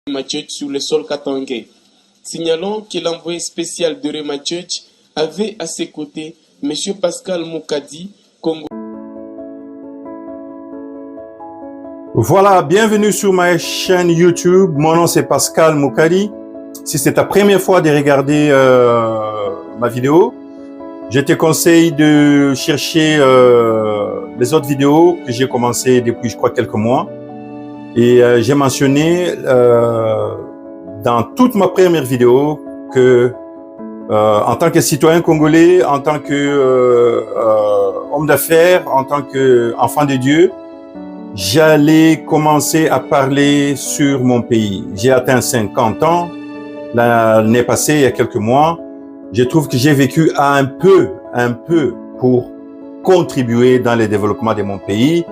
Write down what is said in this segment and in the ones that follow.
Mathieuch sur le sol katangais. Signalons que l'envoyé spécial de Mathieuch avait à ses côtés M. Pascal Moukadi, Congo. Voilà, bienvenue sur ma chaîne YouTube. Mon nom c'est Pascal Moukadi. Si c'est ta première fois de regarder ma vidéo, je te conseille de chercher les autres vidéos que j'ai commencé depuis, je crois, quelques mois. Et j'ai mentionné dans toute ma première vidéo que en tant que citoyen congolais, en tant que homme d'affaires, en tant qu'enfant de Dieu, j'allais commencer à parler sur mon pays. J'ai atteint 50 ans l'année passée, il y a quelques mois. Je trouve que j'ai vécu un peu pour contribuer dans le développement de mon pays,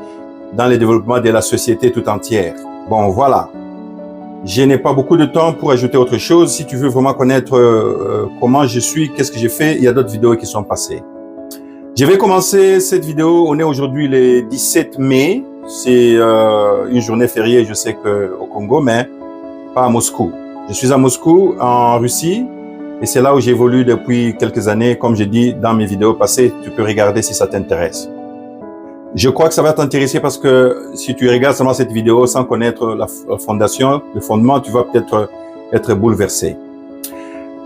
dans le développement de la société tout entière. Bon, voilà. Je n'ai pas beaucoup de temps pour ajouter autre chose. Si tu veux vraiment connaître comment je suis, qu'est-ce que j'ai fait, il y a d'autres vidéos qui sont passées. Je vais commencer cette vidéo. On est aujourd'hui le 17 mai. C'est une journée fériée, je sais qu'au Congo, mais pas à Moscou. Je suis à Moscou, en Russie, et c'est là où j'évolue depuis quelques années. Comme je dis dans mes vidéos passées, tu peux regarder si ça t'intéresse. Je crois que ça va t'intéresser parce que si tu regardes seulement cette vidéo sans connaître la fondation, le fondement, tu vas peut-être être bouleversé.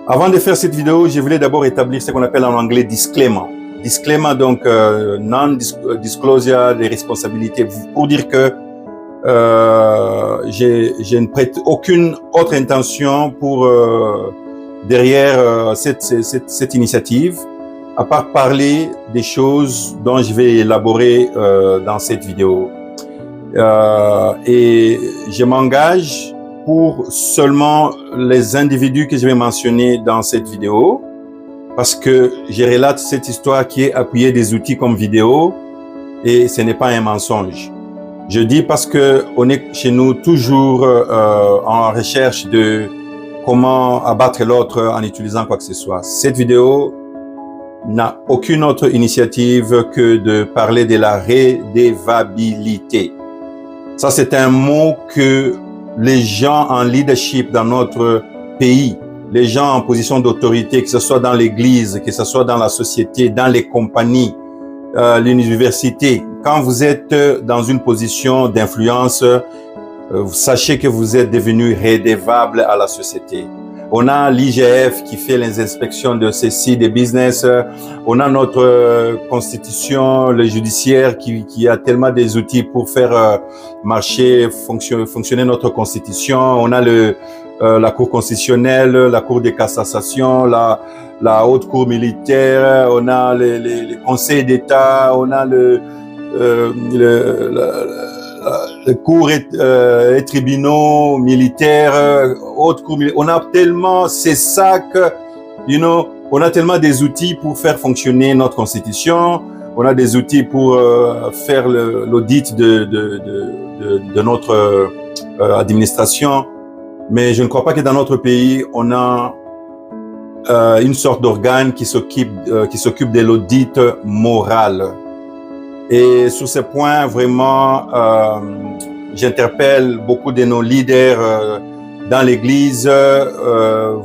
Avant de faire cette vidéo, je voulais d'abord établir ce qu'on appelle en anglais disclaimer. Disclaimer, donc non-disclosure des responsabilités, pour dire que je ne prête aucune autre intention pour derrière cette initiative, à part parler des choses dont je vais élaborer dans cette vidéo. Et je m'engage pour seulement les individus que je vais mentionner dans cette vidéo, parce que je relate cette histoire qui est appuyée des outils comme vidéo, et ce n'est pas un mensonge. Je dis parce que on est chez nous toujours en recherche de comment abattre l'autre en utilisant quoi que ce soit. Cette vidéo n'a aucune autre initiative que de parler de la redevabilité. Ça, c'est un mot que les gens en leadership dans notre pays, les gens en position d'autorité, que ce soit dans l'église, que ce soit dans la société, dans les compagnies, l'université, quand vous êtes dans une position d'influence, sachez que vous êtes devenu redevable à la société. On a l'IGF qui fait les inspections de ceci, des business. On a notre constitution, le judiciaire qui a tellement des outils pour faire marcher, fonctionner notre constitution. On a la cour constitutionnelle, la cour de cassation, la haute cour militaire. On a les conseils d'État. On a les cours et tribunaux militaires, haute cour militaire. On a tellement, c'est ça que, on a tellement des outils pour faire fonctionner notre constitution. On a des outils pour faire l'audit de notre administration. Mais je ne crois pas que dans notre pays, on a une sorte d'organe qui s'occupe de l'audit moral. Et sur ce point, vraiment, j'interpelle beaucoup de nos leaders dans l'Église.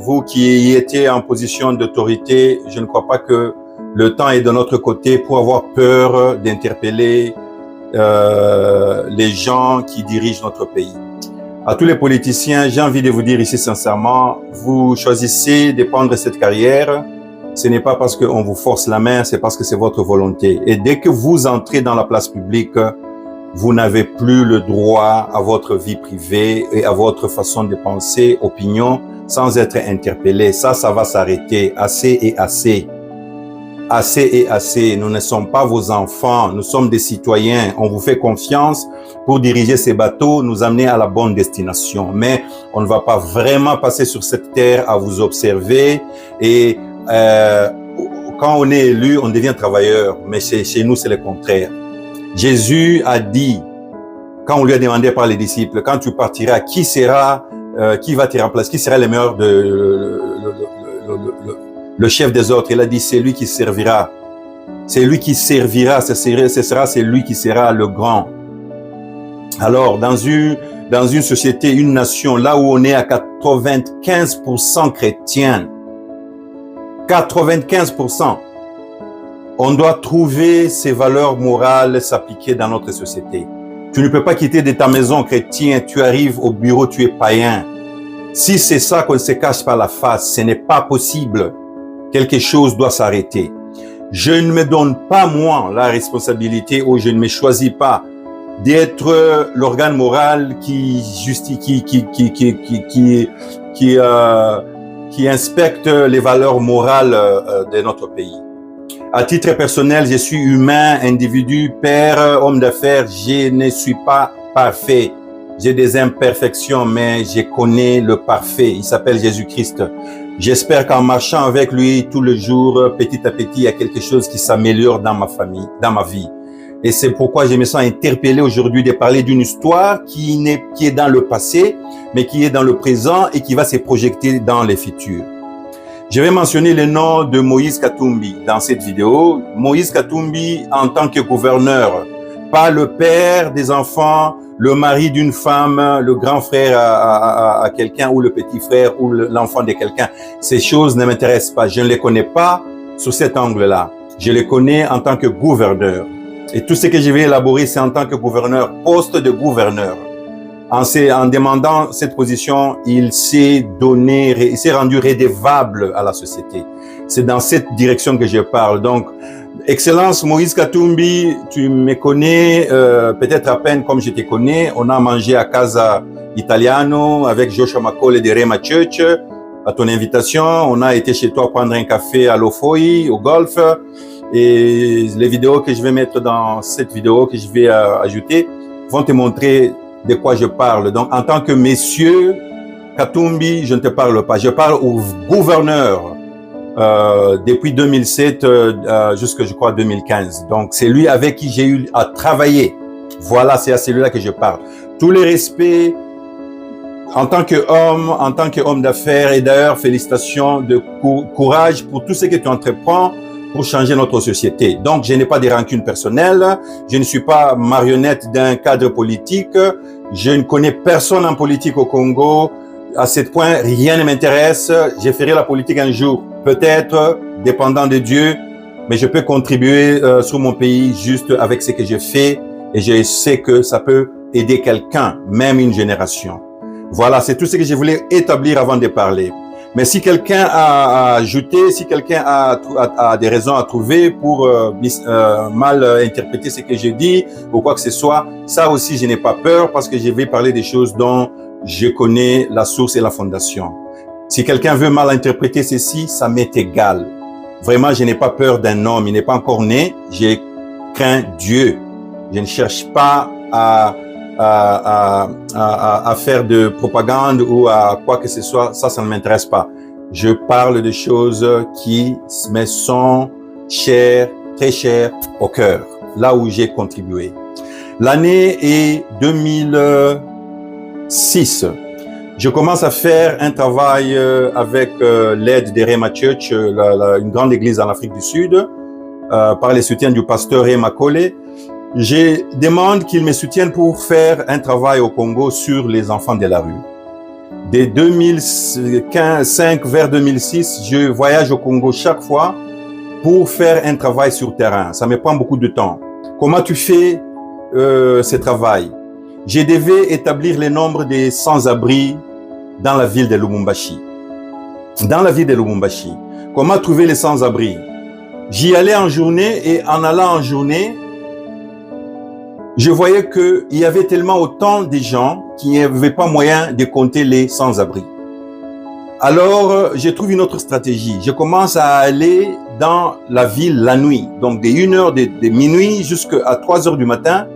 Vous qui étiez en position d'autorité, je ne crois pas que le temps est de notre côté pour avoir peur d'interpeller les gens qui dirigent notre pays. À tous les politiciens, j'ai envie de vous dire ici sincèrement, vous choisissez de prendre cette carrière. Ce n'est pas parce qu'on vous force la main, c'est parce que c'est votre volonté. Et dès que vous entrez dans la place publique, vous n'avez plus le droit à votre vie privée et à votre façon de penser, opinion, sans être interpellé. Ça va s'arrêter. Assez et assez. Assez et assez. Nous ne sommes pas vos enfants. Nous sommes des citoyens. On vous fait confiance pour diriger ces bateaux, nous amener à la bonne destination. Mais on ne va pas vraiment passer sur cette terre à vous observer et quand on est élu, on devient travailleur, mais chez nous, c'est le contraire. Jésus a dit, quand on lui a demandé par les disciples, quand tu partiras, qui va te remplacer, qui sera le meilleur le chef des autres? Il a dit, c'est lui qui servira. C'est lui qui servira, ce sera celui qui sera le grand. Alors, dans une société, une nation, là où on est à 95% chrétiens, 95%, on doit trouver ces valeurs morales s'appliquer dans notre société. Tu ne peux pas quitter de ta maison chrétienne, tu arrives au bureau, tu es païen. Si c'est ça qu'on se cache par la face, ce n'est pas possible. Quelque chose doit s'arrêter. Je ne me donne pas, moi, la responsabilité ou je ne me choisis pas d'être l'organe moral qui inspecte les valeurs morales de notre pays. À titre personnel, je suis humain, individu, père, homme d'affaires. Je ne suis pas parfait. J'ai des imperfections, mais je connais le parfait. Il s'appelle Jésus-Christ. J'espère qu'en marchant avec lui tout le jour, petit à petit, il y a quelque chose qui s'améliore dans ma famille, dans ma vie. Et c'est pourquoi je me sens interpellé aujourd'hui de parler d'une histoire qui est dans le passé, mais qui est dans le présent et qui va se projeter dans les futurs. Je vais mentionner le nom de Moïse Katumbi dans cette vidéo. Moïse Katumbi en tant que gouverneur, pas le père des enfants, le mari d'une femme, le grand frère à quelqu'un ou le petit frère ou l'enfant de quelqu'un. Ces choses ne m'intéressent pas. Je ne les connais pas sous cet angle-là. Je les connais en tant que gouverneur. Et tout ce que je vais élaborer, c'est en tant que gouverneur, poste de gouverneur. En demandant cette position, il s'est rendu redevable à la société. C'est dans cette direction que je parle. Donc, Excellence Moïse Katumbi, tu me connais peut-être à peine comme je te connais. On a mangé à Casa Italiano avec Joshua McCall de Rema Church à ton invitation. On a été chez toi prendre un café à Lofoi, au golf. Et les vidéos que je vais mettre dans cette vidéo que je vais ajouter vont te montrer de quoi je parle. Donc, en tant que monsieur Katumbi, je ne te parle pas. Je parle au gouverneur depuis 2007 jusqu'à, je crois, 2015. Donc, c'est lui avec qui j'ai eu à travailler. Voilà, c'est à celui-là que je parle. Tous les respects en tant qu'homme d'affaires. Et d'ailleurs, félicitations de courage pour tout ce que tu entreprends pour changer notre société. Donc, je n'ai pas de rancune personnelle. Je ne suis pas marionnette d'un cadre politique. Je ne connais personne en politique au Congo. À ce point, rien ne m'intéresse. Je ferai la politique un jour, peut-être, dépendant de Dieu, mais je peux contribuer sur mon pays juste avec ce que je fais et je sais que ça peut aider quelqu'un, même une génération. Voilà, c'est tout ce que je voulais établir avant de parler. Mais si quelqu'un a ajouté, si quelqu'un a des raisons à trouver pour mal interpréter ce que je dis ou quoi que ce soit, ça aussi, je n'ai pas peur parce que je vais parler des choses dont je connais la source et la fondation. Si quelqu'un veut mal interpréter ceci, ça m'est égal. Vraiment, je n'ai pas peur d'un homme. Il n'est pas encore né. Je crains Dieu. Je ne cherche pas à faire de propagande ou à quoi que ce soit. Ça ne m'intéresse pas. Je parle de choses qui me sont chères, très chères au cœur, là où j'ai contribué. L'année est 2006. Je commence à faire un travail avec l'aide de Rema Church, une grande église en Afrique du Sud, par les soutiens du pasteur Rema Kole. Je demande qu'ils me soutiennent pour faire un travail au Congo sur les enfants de la rue. De 2005 vers 2006, je voyage au Congo chaque fois pour faire un travail sur terrain. Ça me prend beaucoup de temps. Comment tu fais ce travail? Je devais établir le nombre des sans-abri dans la ville de Lubumbashi. Dans la ville de Lubumbashi. Comment trouver les sans-abri? J'y allais en journée et en allant en journée, je voyais qu'il y avait tellement autant de gens qui n'avaient pas moyen de compter les sans-abri. Alors, je trouve une autre stratégie. Je commence à aller dans la ville la nuit. Donc, de 1h de minuit jusqu'à 3h du matin,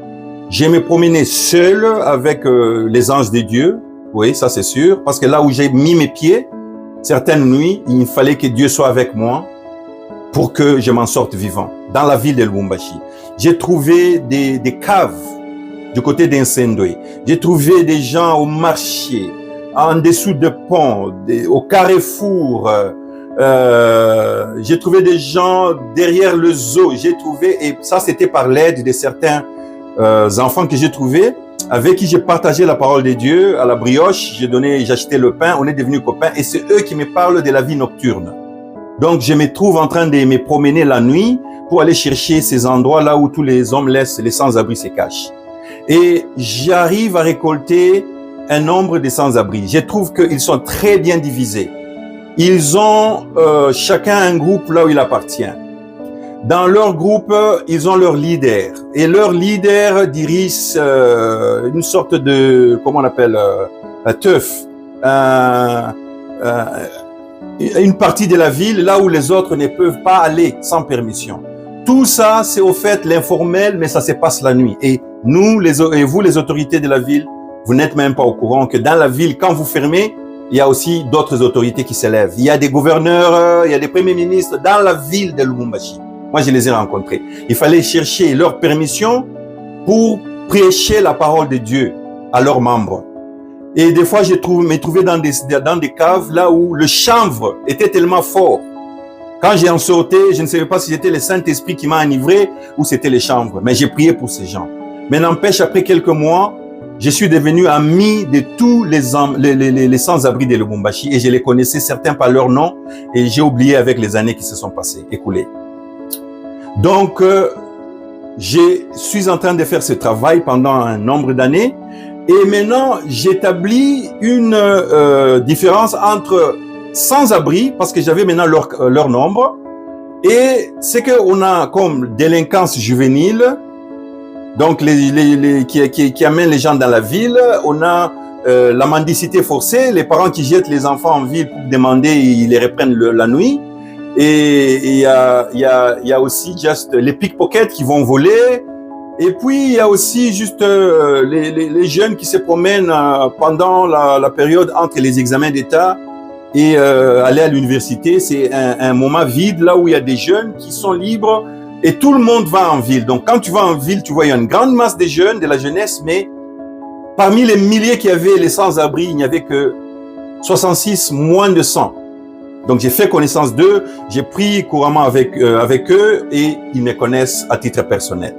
je me promenais seul avec les anges de Dieu. Oui, ça c'est sûr. Parce que là où j'ai mis mes pieds, certaines nuits, il fallait que Dieu soit avec moi pour que je m'en sorte vivant. Dans la ville de Lubumbashi. J'ai trouvé des caves du côté d'Incendoé. J'ai trouvé des gens au marché, en dessous de ponts, au carrefour. J'ai trouvé des gens derrière le zoo. J'ai trouvé, et ça c'était par l'aide de certains enfants que j'ai trouvés. avec qui j'ai partagé la parole de Dieu à la brioche. J'ai acheté le pain, on est devenus copains et c'est eux qui me parlent de la vie nocturne. Donc, je me trouve en train de me promener la nuit pour aller chercher ces endroits là où tous les hommes laissent, les sans-abri se cachent. Et j'arrive à récolter un nombre de sans-abri. Je trouve qu'ils sont très bien divisés. Ils ont chacun un groupe là où il appartient. Dans leur groupe, ils ont leur leader. Et leur leader dirige une sorte de, comment on appelle, un teuf. Une partie de la ville là où les autres ne peuvent pas aller sans permission. Tout ça, c'est au fait l'informel, mais ça se passe la nuit. Et nous, et vous, les autorités de la ville, vous n'êtes même pas au courant que dans la ville, quand vous fermez, il y a aussi d'autres autorités qui s'élèvent. Il y a des gouverneurs, il y a des premiers ministres dans la ville de Lubumbashi. Moi, je les ai rencontrés. Il fallait chercher leur permission pour prêcher la parole de Dieu à leurs membres. Et des fois, me trouvais dans des caves là où le chanvre était tellement fort. Quand j'ai en sortais, je ne savais pas si c'était le Saint-Esprit qui m'a enivré ou c'était les chanvres. Mais j'ai prié pour ces gens. Mais n'empêche, après quelques mois, je suis devenu ami de tous les sans-abri de Lubumbashi et je les connaissais certains par leur nom et j'ai oublié avec les années qui se sont passées, écoulées. Donc, je suis en train de faire ce travail pendant un nombre d'années. Et maintenant, j'établis une différence entre sans-abri, parce que j'avais maintenant leur nombre, et c'est qu'on a comme délinquance juvénile, donc qui amène les gens dans la ville. On a la mendicité forcée, les parents qui jettent les enfants en ville pour demander, ils les reprennent la nuit. Et il y a aussi juste les pickpockets qui vont voler. Et puis, il y a aussi juste les jeunes qui se promènent pendant la période entre les examens d'État et aller à l'université. C'est un moment vide là où il y a des jeunes qui sont libres et tout le monde va en ville. Donc, quand tu vas en ville, tu vois, il y a une grande masse de jeunes, de la jeunesse, mais parmi les milliers qui avaient les sans-abri, il n'y avait que 66, moins de 100. Donc, j'ai fait connaissance d'eux, j'ai pris couramment avec eux et ils me connaissent à titre personnel.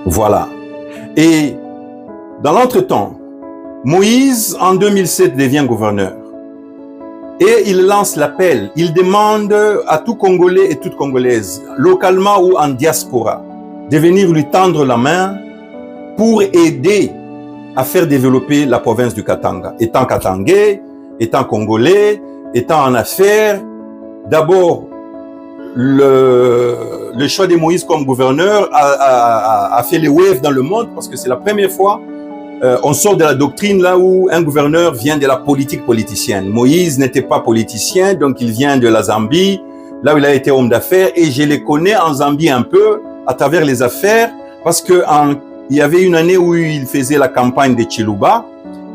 Voilà. Et dans l'entretemps, Moïse, en 2007, devient gouverneur. Et il lance l'appel. Il demande à tout Congolais et toute Congolaise, localement ou en diaspora, de venir lui tendre la main pour aider à faire développer la province du Katanga. Étant Katangais, étant Congolais, étant en affaires, d'abord, le choix de Moïse comme gouverneur a fait les waves dans le monde parce que c'est la première fois on sort de la doctrine là où un gouverneur vient de la politique politicienne. Moïse n'était pas politicien, donc il vient de la Zambie, là où il a été homme d'affaires, et je les connais en Zambie un peu à travers les affaires parce que il y avait une année où il faisait la campagne de Chiluba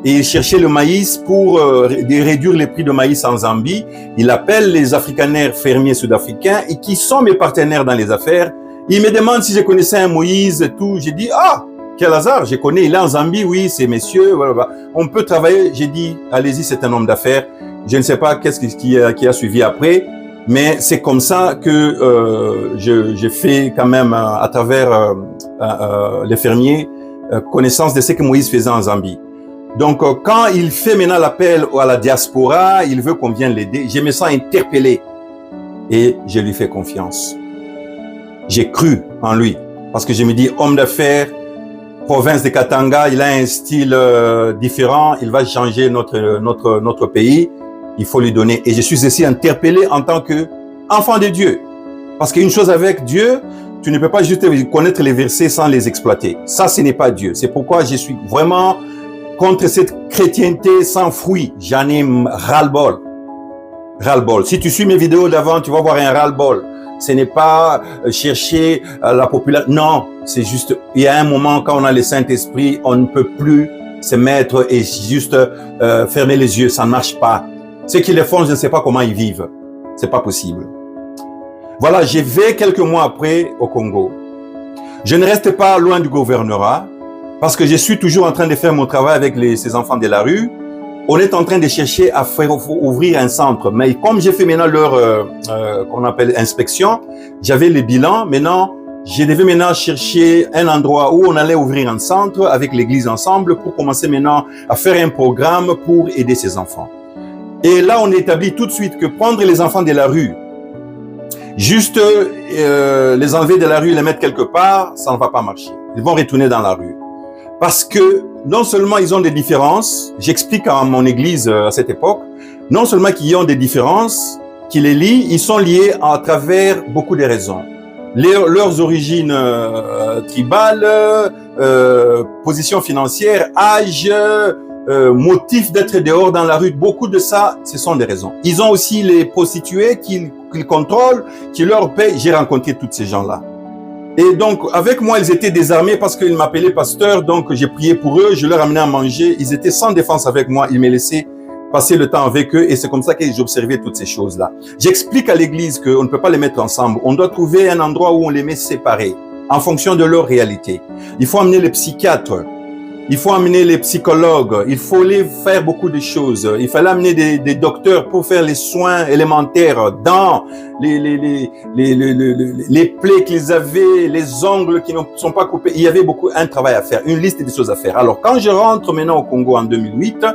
et il cherchait le maïs pour réduire les prix de maïs en Zambie. Il appelle les africanaires fermiers sud-africains et qui sont mes partenaires dans les affaires. Il me demande si je connaissais un Moïse et tout. J'ai dit, ah, quel hasard, je connais, il est en Zambie, oui, c'est messieurs, voilà. On peut travailler. J'ai dit, allez-y, c'est un homme d'affaires. Je ne sais pas qu'est-ce qui a suivi après, mais c'est comme ça que j'ai fait quand même à travers les fermiers connaissance de ce que Moïse faisait en Zambie. Donc, quand il fait maintenant l'appel à la diaspora, il veut qu'on vienne l'aider. Je me sens interpellé et je lui fais confiance. J'ai cru en lui parce que je me dis, homme d'affaires, province de Katanga, il a un style différent, il va changer notre pays, il faut lui donner. Et je suis aussi interpellé en tant que enfant de Dieu. Parce qu'une chose avec Dieu, tu ne peux pas juste connaître les versets sans les exploiter. Ça, ce n'est pas Dieu. C'est pourquoi je suis vraiment contre cette chrétienté sans fruit. J'en ai ras-le-bol. Ras-le-bol. Si tu suis mes vidéos d'avant, tu vas voir un ras-le-bol. Ce n'est pas chercher la popularité. Non, c'est juste, il y a un moment quand on a le Saint-Esprit, on ne peut plus se mettre et juste fermer les yeux. Ça ne marche pas. Ceux qui le font, je ne sais pas comment ils vivent. C'est pas possible. Voilà, je vais quelques mois après au Congo. Je ne reste pas loin du gouvernorat parce que je suis toujours en train de faire mon travail avec ces enfants de la rue. On est en train de chercher à faire ouvrir un centre. Mais comme j'ai fait maintenant leur qu'on appelle inspection, j'avais les bilans. Maintenant, je devais maintenant chercher un endroit où on allait ouvrir un centre avec l'église ensemble pour commencer maintenant à faire un programme pour aider ces enfants. Et là, on établit tout de suite que prendre les enfants de la rue, juste les enlever de la rue et les mettre quelque part, ça ne va pas marcher. Ils vont retourner dans la rue. Parce que non seulement ils ont des différences, j'explique à mon église à cette époque, non seulement qu'ils ont des différences, qui les lient, ils sont liés à travers beaucoup de raisons. Leurs origines tribales, position financière, âge, motif d'être dehors dans la rue, beaucoup de ça, ce sont des raisons. Ils ont aussi les prostituées qu'ils contrôlent, qui leur payent. J'ai rencontré tous ces gens-là. Et donc, avec moi, ils étaient désarmés parce qu'ils m'appelaient pasteur, donc j'ai prié pour eux, je leur amenais à manger. Ils étaient sans défense avec moi, ils me laissaient passer le temps avec eux et c'est comme ça que j'observais toutes ces choses-là. J'explique à l'église qu'on ne peut pas les mettre ensemble. On doit trouver un endroit où on les met séparés en fonction de leur réalité. Il faut amener les psychiatres. Il faut amener les psychologues, il faut les faire beaucoup de choses. Il fallait amener des docteurs pour faire les soins élémentaires dans les plaies qu'ils avaient, les ongles qui ne sont pas coupés. Il y avait un travail à faire, une liste de choses à faire. Alors, quand je rentre maintenant au Congo en 2008,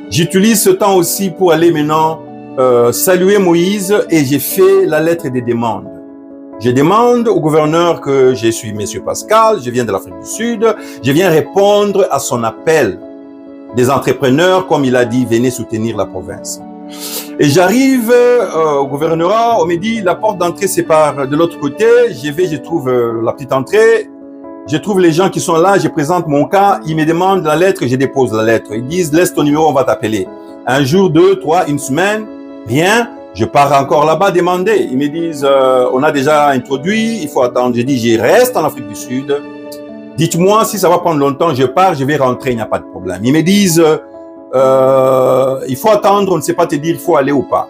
j'utilise ce temps aussi pour aller maintenant saluer Moïse et j'ai fait la lettre des demandes. Je demande au gouverneur que je suis Monsieur Pascal, je viens de l'Afrique du Sud, je viens répondre à son appel des entrepreneurs, comme il a dit, venez soutenir la province. Et j'arrive au gouvernorat, on me dit, la porte d'entrée c'est par de l'autre côté, je trouve la petite entrée, je trouve les gens qui sont là, je présente mon cas, ils me demandent la lettre, je dépose la lettre. Ils disent, laisse ton numéro, on va t'appeler. Un jour, 2, 3, une semaine, rien. Je pars encore là-bas demander. Ils me disent, on a déjà introduit, il faut attendre. Je dis, je reste en Afrique du Sud. Dites-moi si ça va prendre longtemps, je pars, je vais rentrer, il n'y a pas de problème. Ils me disent, il faut attendre, on ne sait pas te dire, il faut aller ou pas.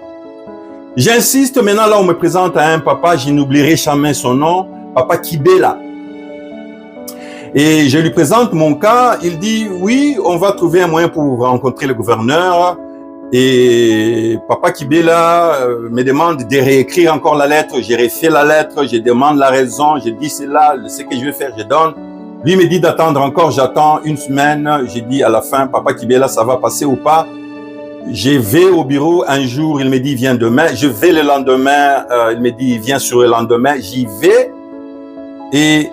J'insiste, maintenant là, on me présente à un papa, je n'oublierai jamais son nom, Papa Kibela. Et je lui présente mon cas, il dit, oui, on va trouver un moyen pour rencontrer le gouverneur. Et Papa Kibela me demande de réécrire encore la lettre. J'ai refait la lettre, je demande la raison, je dis c'est là, ce que je vais faire, je donne. Lui me dit d'attendre encore, j'attends une semaine. J'ai dit à la fin, Papa Kibela, ça va passer ou pas? Je vais au bureau un jour, il me dit viens demain. Je vais le lendemain, il me dit viens sur le lendemain. J'y vais et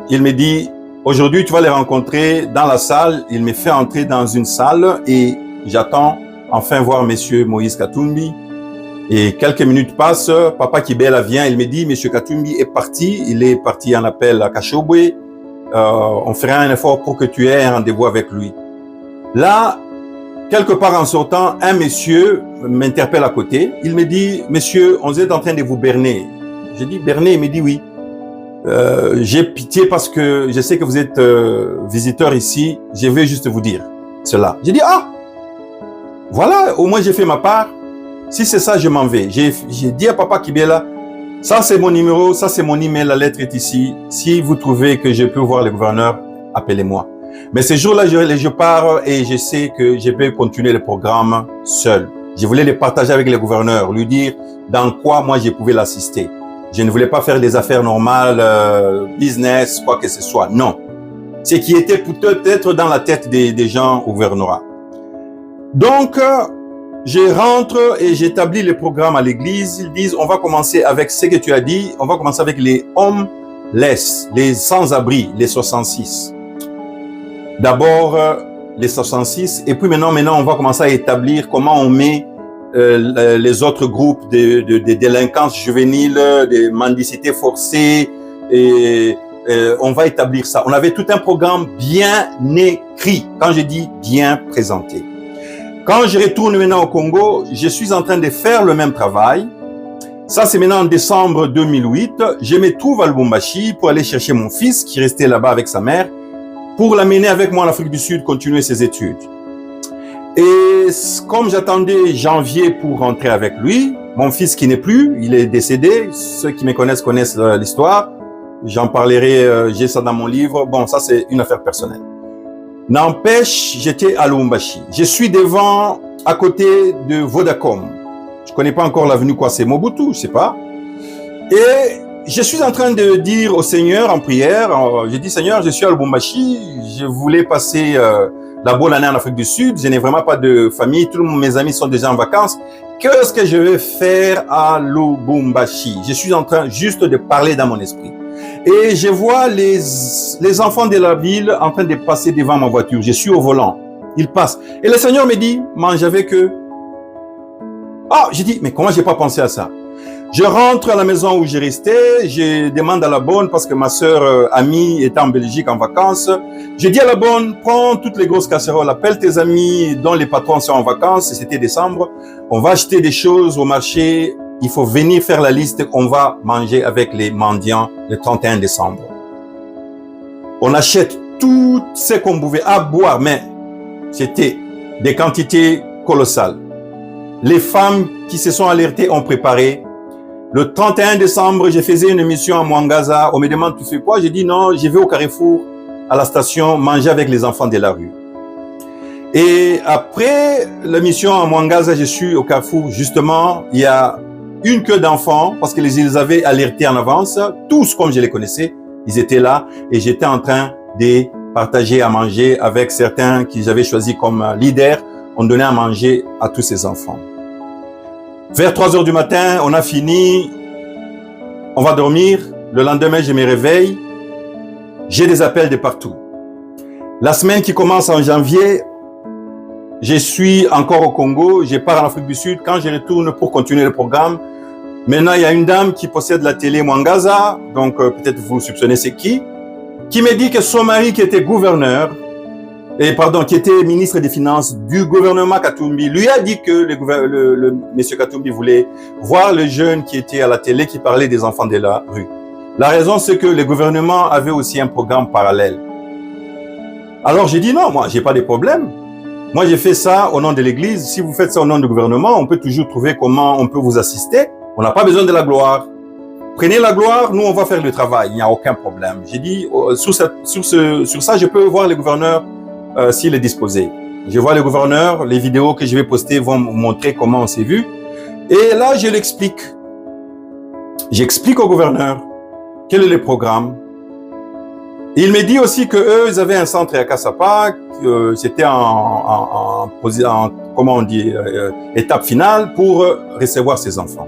il me dit aujourd'hui tu vas les rencontrer dans la salle. Il me fait entrer dans une salle et j'attends enfin voir Monsieur Moïse Katumbi. Et quelques minutes passent, Papa Kibela vient, il me dit, Monsieur Katumbi est parti, il est parti en appel à Kashobwe, on fera un effort pour que tu aies un rendez-vous avec lui. Là, quelque part en sortant, un monsieur m'interpelle à côté, il me dit, Monsieur, on est en train de vous berner. Je dis, berner, il me dit oui. J'ai pitié parce que je sais que vous êtes visiteur ici, je vais juste vous dire cela. J'ai dit, ah! Voilà, au moins j'ai fait ma part. Si c'est ça, je m'en vais. J'ai dit à Papa Kibela, ça c'est mon numéro, ça c'est mon email, la lettre est ici. Si vous trouvez que je peux voir le gouverneur, appelez-moi. Mais ce jour-là, je pars et je sais que je peux continuer le programme seul. Je voulais le partager avec le gouverneur, lui dire dans quoi moi je pouvais l'assister. Je ne voulais pas faire des affaires normales, business, quoi que ce soit. Non. Ce qui était peut-être dans la tête des gens au gouvernorat. Donc, je rentre et j'établis le programme à l'église. Ils disent, on va commencer avec ce que tu as dit. On va commencer avec les homeless, les sans-abri, les 66. D'abord, les 66. Et puis maintenant, on va commencer à établir comment on met les autres groupes de délinquance juvénile, de mendicité forcée. Et on va établir ça. On avait tout un programme bien écrit. Quand je dis bien présenté. Quand je retourne maintenant au Congo, je suis en train de faire le même travail. Ça, c'est maintenant en décembre 2008. Je me trouve à Lubumbashi pour aller chercher mon fils qui restait là-bas avec sa mère pour l'amener avec moi en Afrique du Sud, continuer ses études. Et comme j'attendais janvier pour rentrer avec lui, mon fils qui n'est plus, il est décédé. Ceux qui me connaissent l'histoire. J'en parlerai, j'ai ça dans mon livre. Bon, ça, c'est une affaire personnelle. N'empêche, j'étais à Lubumbashi. Je suis à côté de Vodacom. Je connais pas encore l'avenue quoi, c'est Mobutu, je sais pas. Et je suis en train de dire au Seigneur en prière, j'ai dit Seigneur, je suis à Lubumbashi, je voulais passer la bonne année en Afrique du Sud, je n'ai vraiment pas de famille, tous mes amis sont déjà en vacances. Qu'est-ce que je vais faire à Lubumbashi? Je suis en train juste de parler dans mon esprit. Et je vois les enfants de la ville en train de passer devant ma voiture. Je suis au volant. Ils passent. Et le Seigneur me dit, mange avec eux. Ah, j'ai dit, mais comment j'ai pas pensé à ça? Je rentre à la maison où j'ai resté, je demande à la bonne parce que ma sœur amie était en Belgique en vacances. Je dis à la bonne, prends toutes les grosses casseroles, appelle tes amis dont les patrons sont en vacances, c'était décembre. On va acheter des choses au marché, il faut venir faire la liste, on va manger avec les mendiants le 31 décembre. On achète tout ce qu'on pouvait à boire, mais c'était des quantités colossales. Les femmes qui se sont alertées ont préparé. Le 31 décembre, je faisais une émission à Mwangaza. On me demande, tu fais quoi? J'ai dit non, je vais au Carrefour, à la station, manger avec les enfants de la rue. Et après l'émission à Mwangaza, je suis au Carrefour. Justement, il y a une queue d'enfants parce qu'ils les avaient alertés en avance. Tous, comme je les connaissais, ils étaient là. Et j'étais en train de partager à manger avec certains qu'ils avaient choisis comme leaders. On donnait à manger à tous ces enfants. Vers 3 heures du matin, on a fini, on va dormir. Le lendemain, je me réveille. J'ai des appels de partout. La semaine qui commence en janvier, je suis encore au Congo. Je pars en Afrique du Sud. Quand je retourne pour continuer le programme, maintenant, il y a une dame qui possède la télé Mwangaza, donc peut-être vous soupçonnez c'est qui me dit que son mari qui était gouverneur, qui était ministre des Finances du gouvernement Katumbi, lui a dit que le monsieur Katumbi voulait voir le jeune qui était à la télé, qui parlait des enfants de la rue. La raison, c'est que le gouvernement avait aussi un programme parallèle. Alors j'ai dit non, moi, j'ai pas de problème. Moi, j'ai fait ça au nom de l'Église. Si vous faites ça au nom du gouvernement, on peut toujours trouver comment on peut vous assister. On n'a pas besoin de la gloire. Prenez la gloire, nous, on va faire le travail. Il n'y a aucun problème. J'ai dit, sur ça, je peux voir le gouverneur s'il est disposé. Je vois le gouverneur, les vidéos que je vais poster vont me montrer comment on s'est vu. Et là, je l'explique. J'explique au gouverneur quel est le programme. Il me dit aussi que eux, ils avaient un centre à Kassapa, c'était comment on dit, étape finale pour recevoir ces enfants.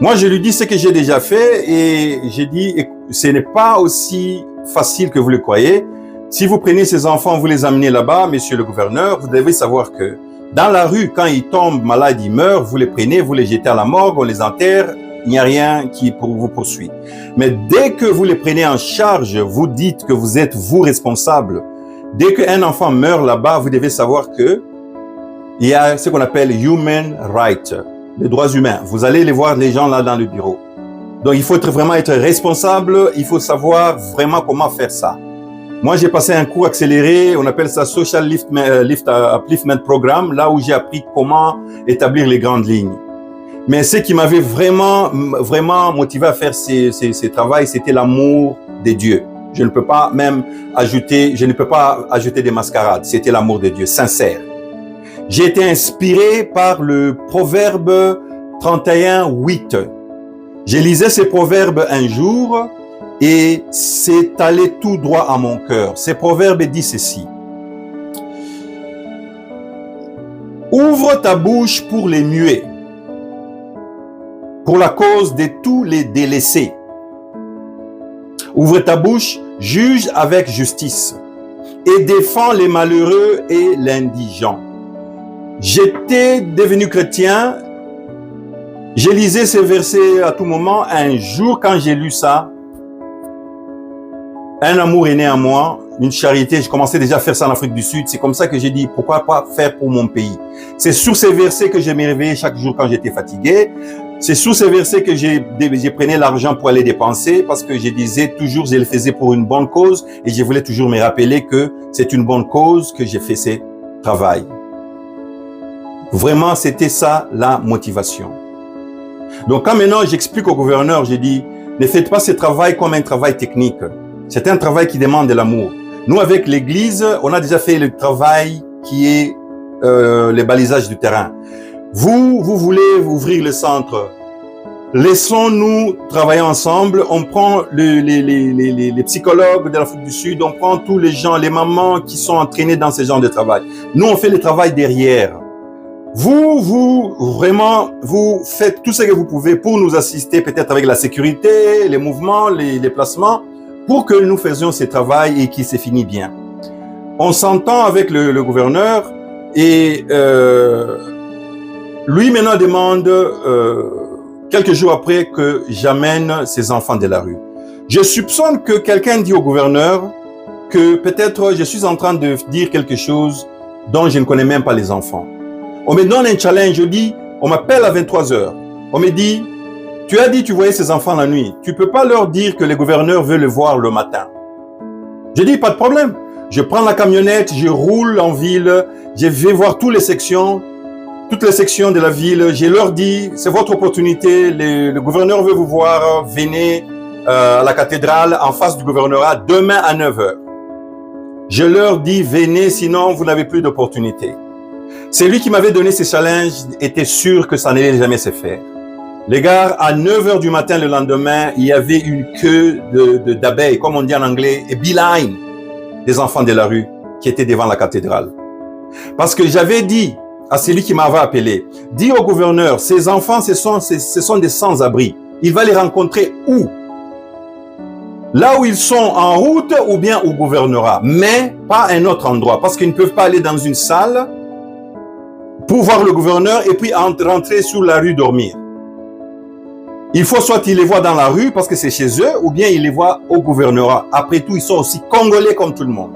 Moi, je lui dis ce que j'ai déjà fait et j'ai dit, ce n'est pas aussi facile que vous le croyez. Si vous prenez ces enfants, vous les amenez là-bas, monsieur le gouverneur, vous devez savoir que dans la rue, quand ils tombent malades, ils meurent, vous les prenez, vous les jetez à la morgue, on les enterre, il n'y a rien qui vous poursuit. Mais dès que vous les prenez en charge, vous dites que vous êtes vous responsable. Dès qu'un enfant meurt là-bas, vous devez savoir que il y a ce qu'on appelle human rights, les droits humains. Vous allez les voir, les gens là dans le bureau. Donc il faut vraiment être responsable, il faut savoir vraiment comment faire ça. Moi, j'ai passé un cours accéléré, on appelle ça Social Upliftment Program, là où j'ai appris comment établir les grandes lignes. Mais ce qui m'avait vraiment motivé à faire ces travaux, c'était l'amour de Dieu. Je ne peux pas ajouter des mascarades. C'était l'amour de Dieu, sincère. J'ai été inspiré par le proverbe 31:8. Je lisais ce proverbe un jour et c'est allé tout droit à mon cœur. Ce proverbe dit ceci. Ouvre ta bouche pour les muets, pour la cause de tous les délaissés. Ouvre ta bouche, juge avec justice et défends les malheureux et l'indigent. J'étais devenu chrétien, je lisais ces versets à tout moment. Un jour, quand j'ai lu ça, un amour est né en moi, une charité. Je commençais déjà à faire ça en Afrique du Sud. C'est comme ça que j'ai dit, pourquoi pas faire pour mon pays? C'est sur ces versets que je me réveillais chaque jour quand j'étais fatigué. C'est sous ces versets que j'ai prenais l'argent pour aller dépenser parce que je disais toujours, je le faisais pour une bonne cause et je voulais toujours me rappeler que c'est une bonne cause que j'ai fait ce travail. Vraiment, c'était ça la motivation. Donc quand maintenant j'explique au gouverneur, j'ai dit, ne faites pas ce travail comme un travail technique. C'est un travail qui demande de l'amour. Nous, avec l'église, on a déjà fait le travail qui est le balisage du terrain. Vous voulez ouvrir le centre Laissons-nous travailler ensemble. On prend les psychologues de l'Afrique du Sud, on prend tous les gens, les mamans qui sont entraînés dans ce genre de travail. Nous, on fait le travail derrière. Vraiment, vous faites tout ce que vous pouvez pour nous assister, peut-être avec la sécurité, les mouvements, les placements, pour que nous faisions ce travail et qu'il se finisse bien. On s'entend avec le gouverneur et lui maintenant demande, quelques jours après, que j'amène ses enfants de la rue. Je soupçonne que quelqu'un dit au gouverneur que peut-être je suis en train de dire quelque chose dont je ne connais même pas les enfants. On me donne un challenge, je dis, on m'appelle à 23h. On me dit, tu as dit tu voyais ces enfants la nuit. Tu peux pas leur dire que le gouverneur veut les voir le matin. Je dis, pas de problème. Je prends la camionnette, je roule en ville, je vais voir toutes les sections de la ville. Je leur dis, c'est votre opportunité, le gouverneur veut vous voir, venez à la cathédrale en face du gouvernorat demain à 9h. Je leur dis, venez, sinon vous n'avez plus d'opportunité. C'est lui qui m'avait donné ces challenges, était sûr que ça n'allait jamais se faire. Les gars, à 9h du matin le lendemain, il y avait une queue d'abeilles, comme on dit en anglais, et beeline, des enfants de la rue qui étaient devant la cathédrale. Parce que j'avais dit à celui qui m'avait appelé, dis au gouverneur, ces enfants, ce sont des sans-abri. Il va les rencontrer où? Là où ils sont en route ou bien au gouvernorat, mais pas à un autre endroit, parce qu'ils ne peuvent pas aller dans une salle pour voir le gouverneur et puis rentrer sur la rue dormir. Il faut soit ils les voient dans la rue parce que c'est chez eux, ou bien ils les voient au gouvernorat. Après tout, ils sont aussi congolais comme tout le monde.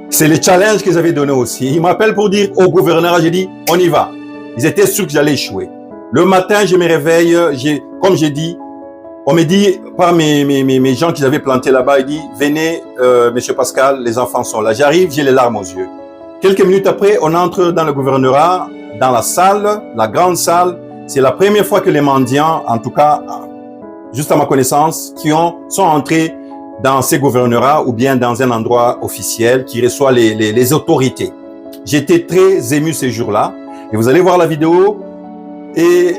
C'est le challenge que j'avais donné aussi. Ils m'appellent pour dire au gouvernorat, j'ai dit, on y va. Ils étaient sûrs que j'allais échouer. Le matin, je me réveille, comme j'ai dit, on me dit par mes gens qui avaient planté là-bas, il dit, venez, monsieur Pascal, les enfants sont là. J'arrive, j'ai les larmes aux yeux. Quelques minutes après, on entre dans le gouvernorat, dans la salle, la grande salle. C'est la première fois que les mendiants, en tout cas, juste à ma connaissance, sont entrés dans ces gouvernorats ou bien dans un endroit officiel qui reçoit les autorités. J'étais très ému ce jour-là. Et vous allez voir la vidéo. Et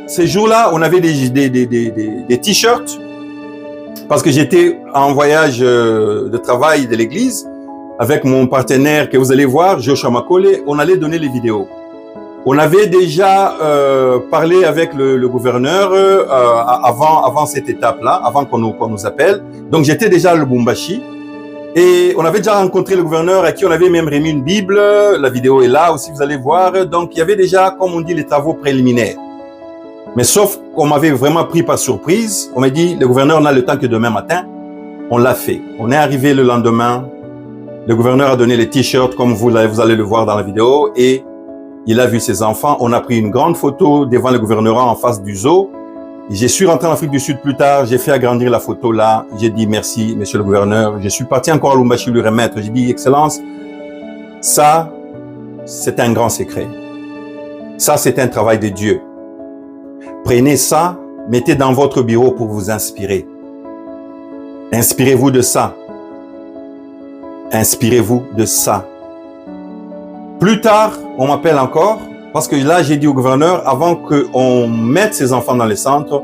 ce jour-là, on avait des t-shirts parce que j'étais en voyage de travail de l'église avec mon partenaire que vous allez voir, Joshua Makole. On allait donner les vidéos. On avait déjà parlé avec le gouverneur avant cette étape-là, avant qu'on nous appelle. Donc j'étais déjà à Lubumbashi et on avait déjà rencontré le gouverneur à qui on avait même remis une Bible. La vidéo est là aussi, vous allez voir. Donc il y avait déjà, comme on dit, les travaux préliminaires. Mais sauf qu'on m'avait vraiment pris par surprise. On m'a dit, le gouverneur n'a le temps que demain matin. On l'a fait. On est arrivé le lendemain. Le gouverneur a donné les t-shirts comme vous allez le voir dans la vidéo et il a vu ses enfants. On a pris une grande photo devant le gouvernorat en face du zoo. Je suis rentré en Afrique du Sud plus tard. J'ai fait agrandir la photo là. J'ai dit merci, monsieur le gouverneur. Je suis parti encore à Lubumbashi lui remettre. J'ai dit, Excellence, ça, c'est un grand secret. Ça, c'est un travail de Dieu. Prenez ça, mettez dans votre bureau pour vous inspirer. Inspirez-vous de ça. Inspirez-vous de ça. Plus tard, on m'appelle encore parce que là, j'ai dit au gouverneur, avant qu'on mette ces enfants dans le centre,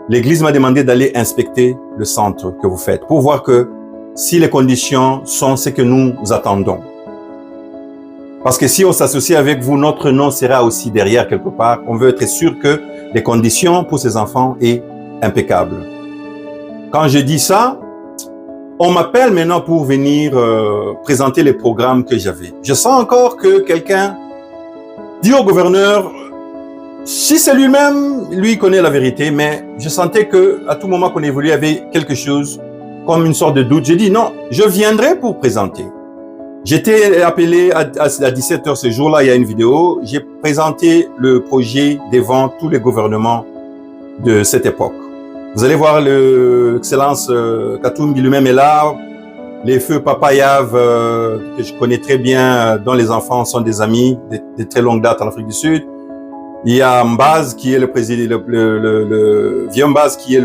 l'église m'a demandé d'aller inspecter le centre que vous faites pour voir que si les conditions sont ce que nous attendons. Parce que si on s'associe avec vous, notre nom sera aussi derrière quelque part. On veut être sûr que les conditions pour ces enfants est impeccable. Quand je dis ça, on m'appelle maintenant pour venir présenter les programmes que j'avais. Je sens encore que quelqu'un dit au gouverneur, si c'est lui-même, lui connaît la vérité, mais je sentais que à tout moment qu'on évoluait, il y avait quelque chose comme une sorte de doute. J'ai dit non, je viendrai pour présenter. J'étais appelé à 17h ce jour-là, il y a une vidéo. J'ai présenté le projet devant tous les gouvernements de cette époque. Vous allez voir l'excellence Katumbi lui-même est là. Les feux Papa Yav, que je connais très bien, dont les enfants sont des amis de très longue date en Afrique du Sud. Il y a Mbaz qui est le président, le vieux Mbaz qui est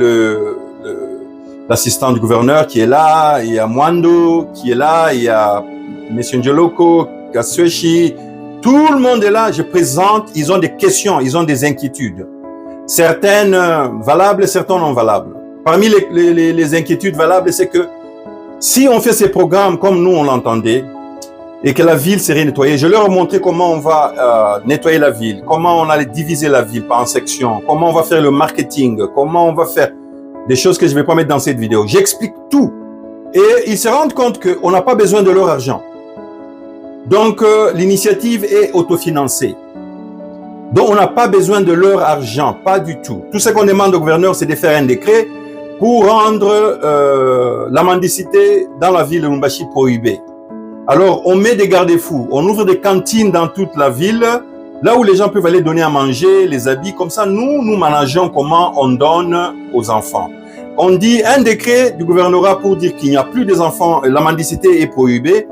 l'assistant du gouverneur qui est là. Il y a Mwando qui est là. Il y a Monsieur Njoloko, Kasweshi. Tout le monde est là. Je présente. Ils ont des questions, ils ont des inquiétudes. Certaines valables, certaines non valables. Parmi les inquiétudes valables, c'est que si on fait ces programmes comme nous on l'entendait, et que la ville serait nettoyée, je leur ai montré comment on va nettoyer la ville, comment on allait diviser la ville par sections, comment on va faire le marketing, comment on va faire des choses que je ne vais pas mettre dans cette vidéo. J'explique tout. Et ils se rendent compte qu'on n'a pas besoin de leur argent. Donc, l'initiative est autofinancée. Donc, on n'a pas besoin de leur argent, pas du tout. Tout ce qu'on demande au gouverneur, c'est de faire un décret pour rendre la mendicité dans la ville de Lubumbashi prohibée. Alors, on met des garde-fous, on ouvre des cantines dans toute la ville, là où les gens peuvent aller donner à manger, les habits. Comme ça, nous manageons comment on donne aux enfants. On dit un décret du gouvernorat pour dire qu'il n'y a plus des enfants, la mendicité est prohibée,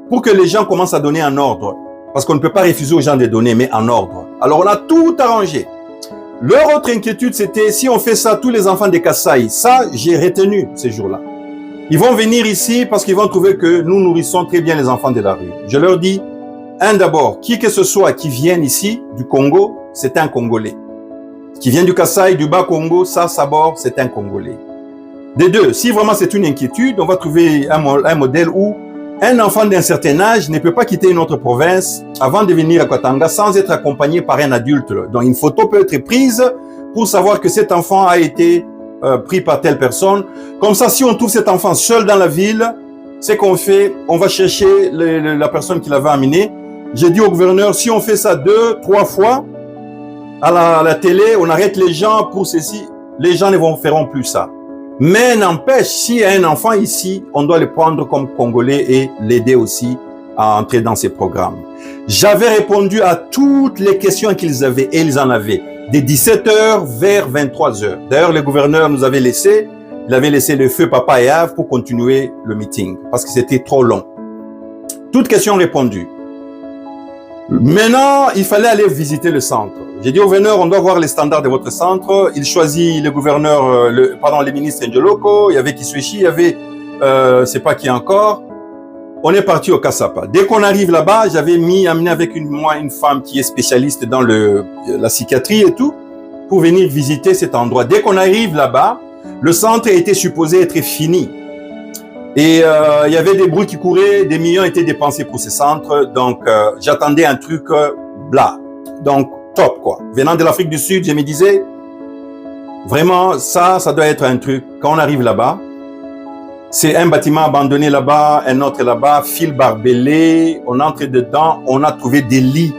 pour que les gens commencent à donner en ordre. Parce qu'on ne peut pas refuser aux gens de donner, mais en ordre. Alors, on a tout arrangé. Leur autre inquiétude, c'était si on fait ça, tous les enfants des Kasaï, ça, j'ai retenu ces jours-là. Ils vont venir ici parce qu'ils vont trouver que nous nourrissons très bien les enfants de la rue. Je leur dis, d'abord, qui que ce soit qui vienne ici, du Congo, c'est un Congolais. Qui vient du Kasaï, du Bas-Congo, ça, Sabor, c'est un Congolais. De deux, si vraiment c'est une inquiétude, on va trouver un modèle où un enfant d'un certain âge ne peut pas quitter une autre province avant de venir à Katanga sans être accompagné par un adulte. Donc une photo peut être prise pour savoir que cet enfant a été pris par telle personne. Comme ça, si on trouve cet enfant seul dans la ville, c'est qu'on fait, on va chercher la personne qui l'avait amené. J'ai dit au gouverneur, si on fait ça 2, 3 fois à la télé, on arrête les gens pour ceci, les gens ne feront plus ça. Mais n'empêche, s'il y a un enfant ici, on doit le prendre comme Congolais et l'aider aussi à entrer dans ces programmes. J'avais répondu à toutes les questions qu'ils avaient, et ils en avaient, de 17h vers 23h. D'ailleurs, le gouverneur nous avait laissé, il avait laissé le feu Papa et Ave pour continuer le meeting, parce que c'était trop long. Toutes questions répondues. Maintenant, il fallait aller visiter le centre. J'ai dit au gouverneur, on doit voir les standards de votre centre. Il choisit le gouverneur, les ministres Ndjoloko, il y avait Kisweshi, il y avait, c'est pas qui encore. On est parti au Kasapa. Dès qu'on arrive là-bas, j'avais amené avec moi une femme qui est spécialiste dans la psychiatrie et tout, pour venir visiter cet endroit. Dès qu'on arrive là-bas, le centre était supposé être fini. Et il y avait des bruits qui couraient, des millions étaient dépensés pour ce centre. Donc, j'attendais un truc bla. Donc, top, quoi. Venant de l'Afrique du Sud, je me disais, vraiment, ça doit être un truc. Quand on arrive là-bas, c'est un bâtiment abandonné là-bas, un autre là-bas, fil barbelé. On entre dedans, on a trouvé des lits.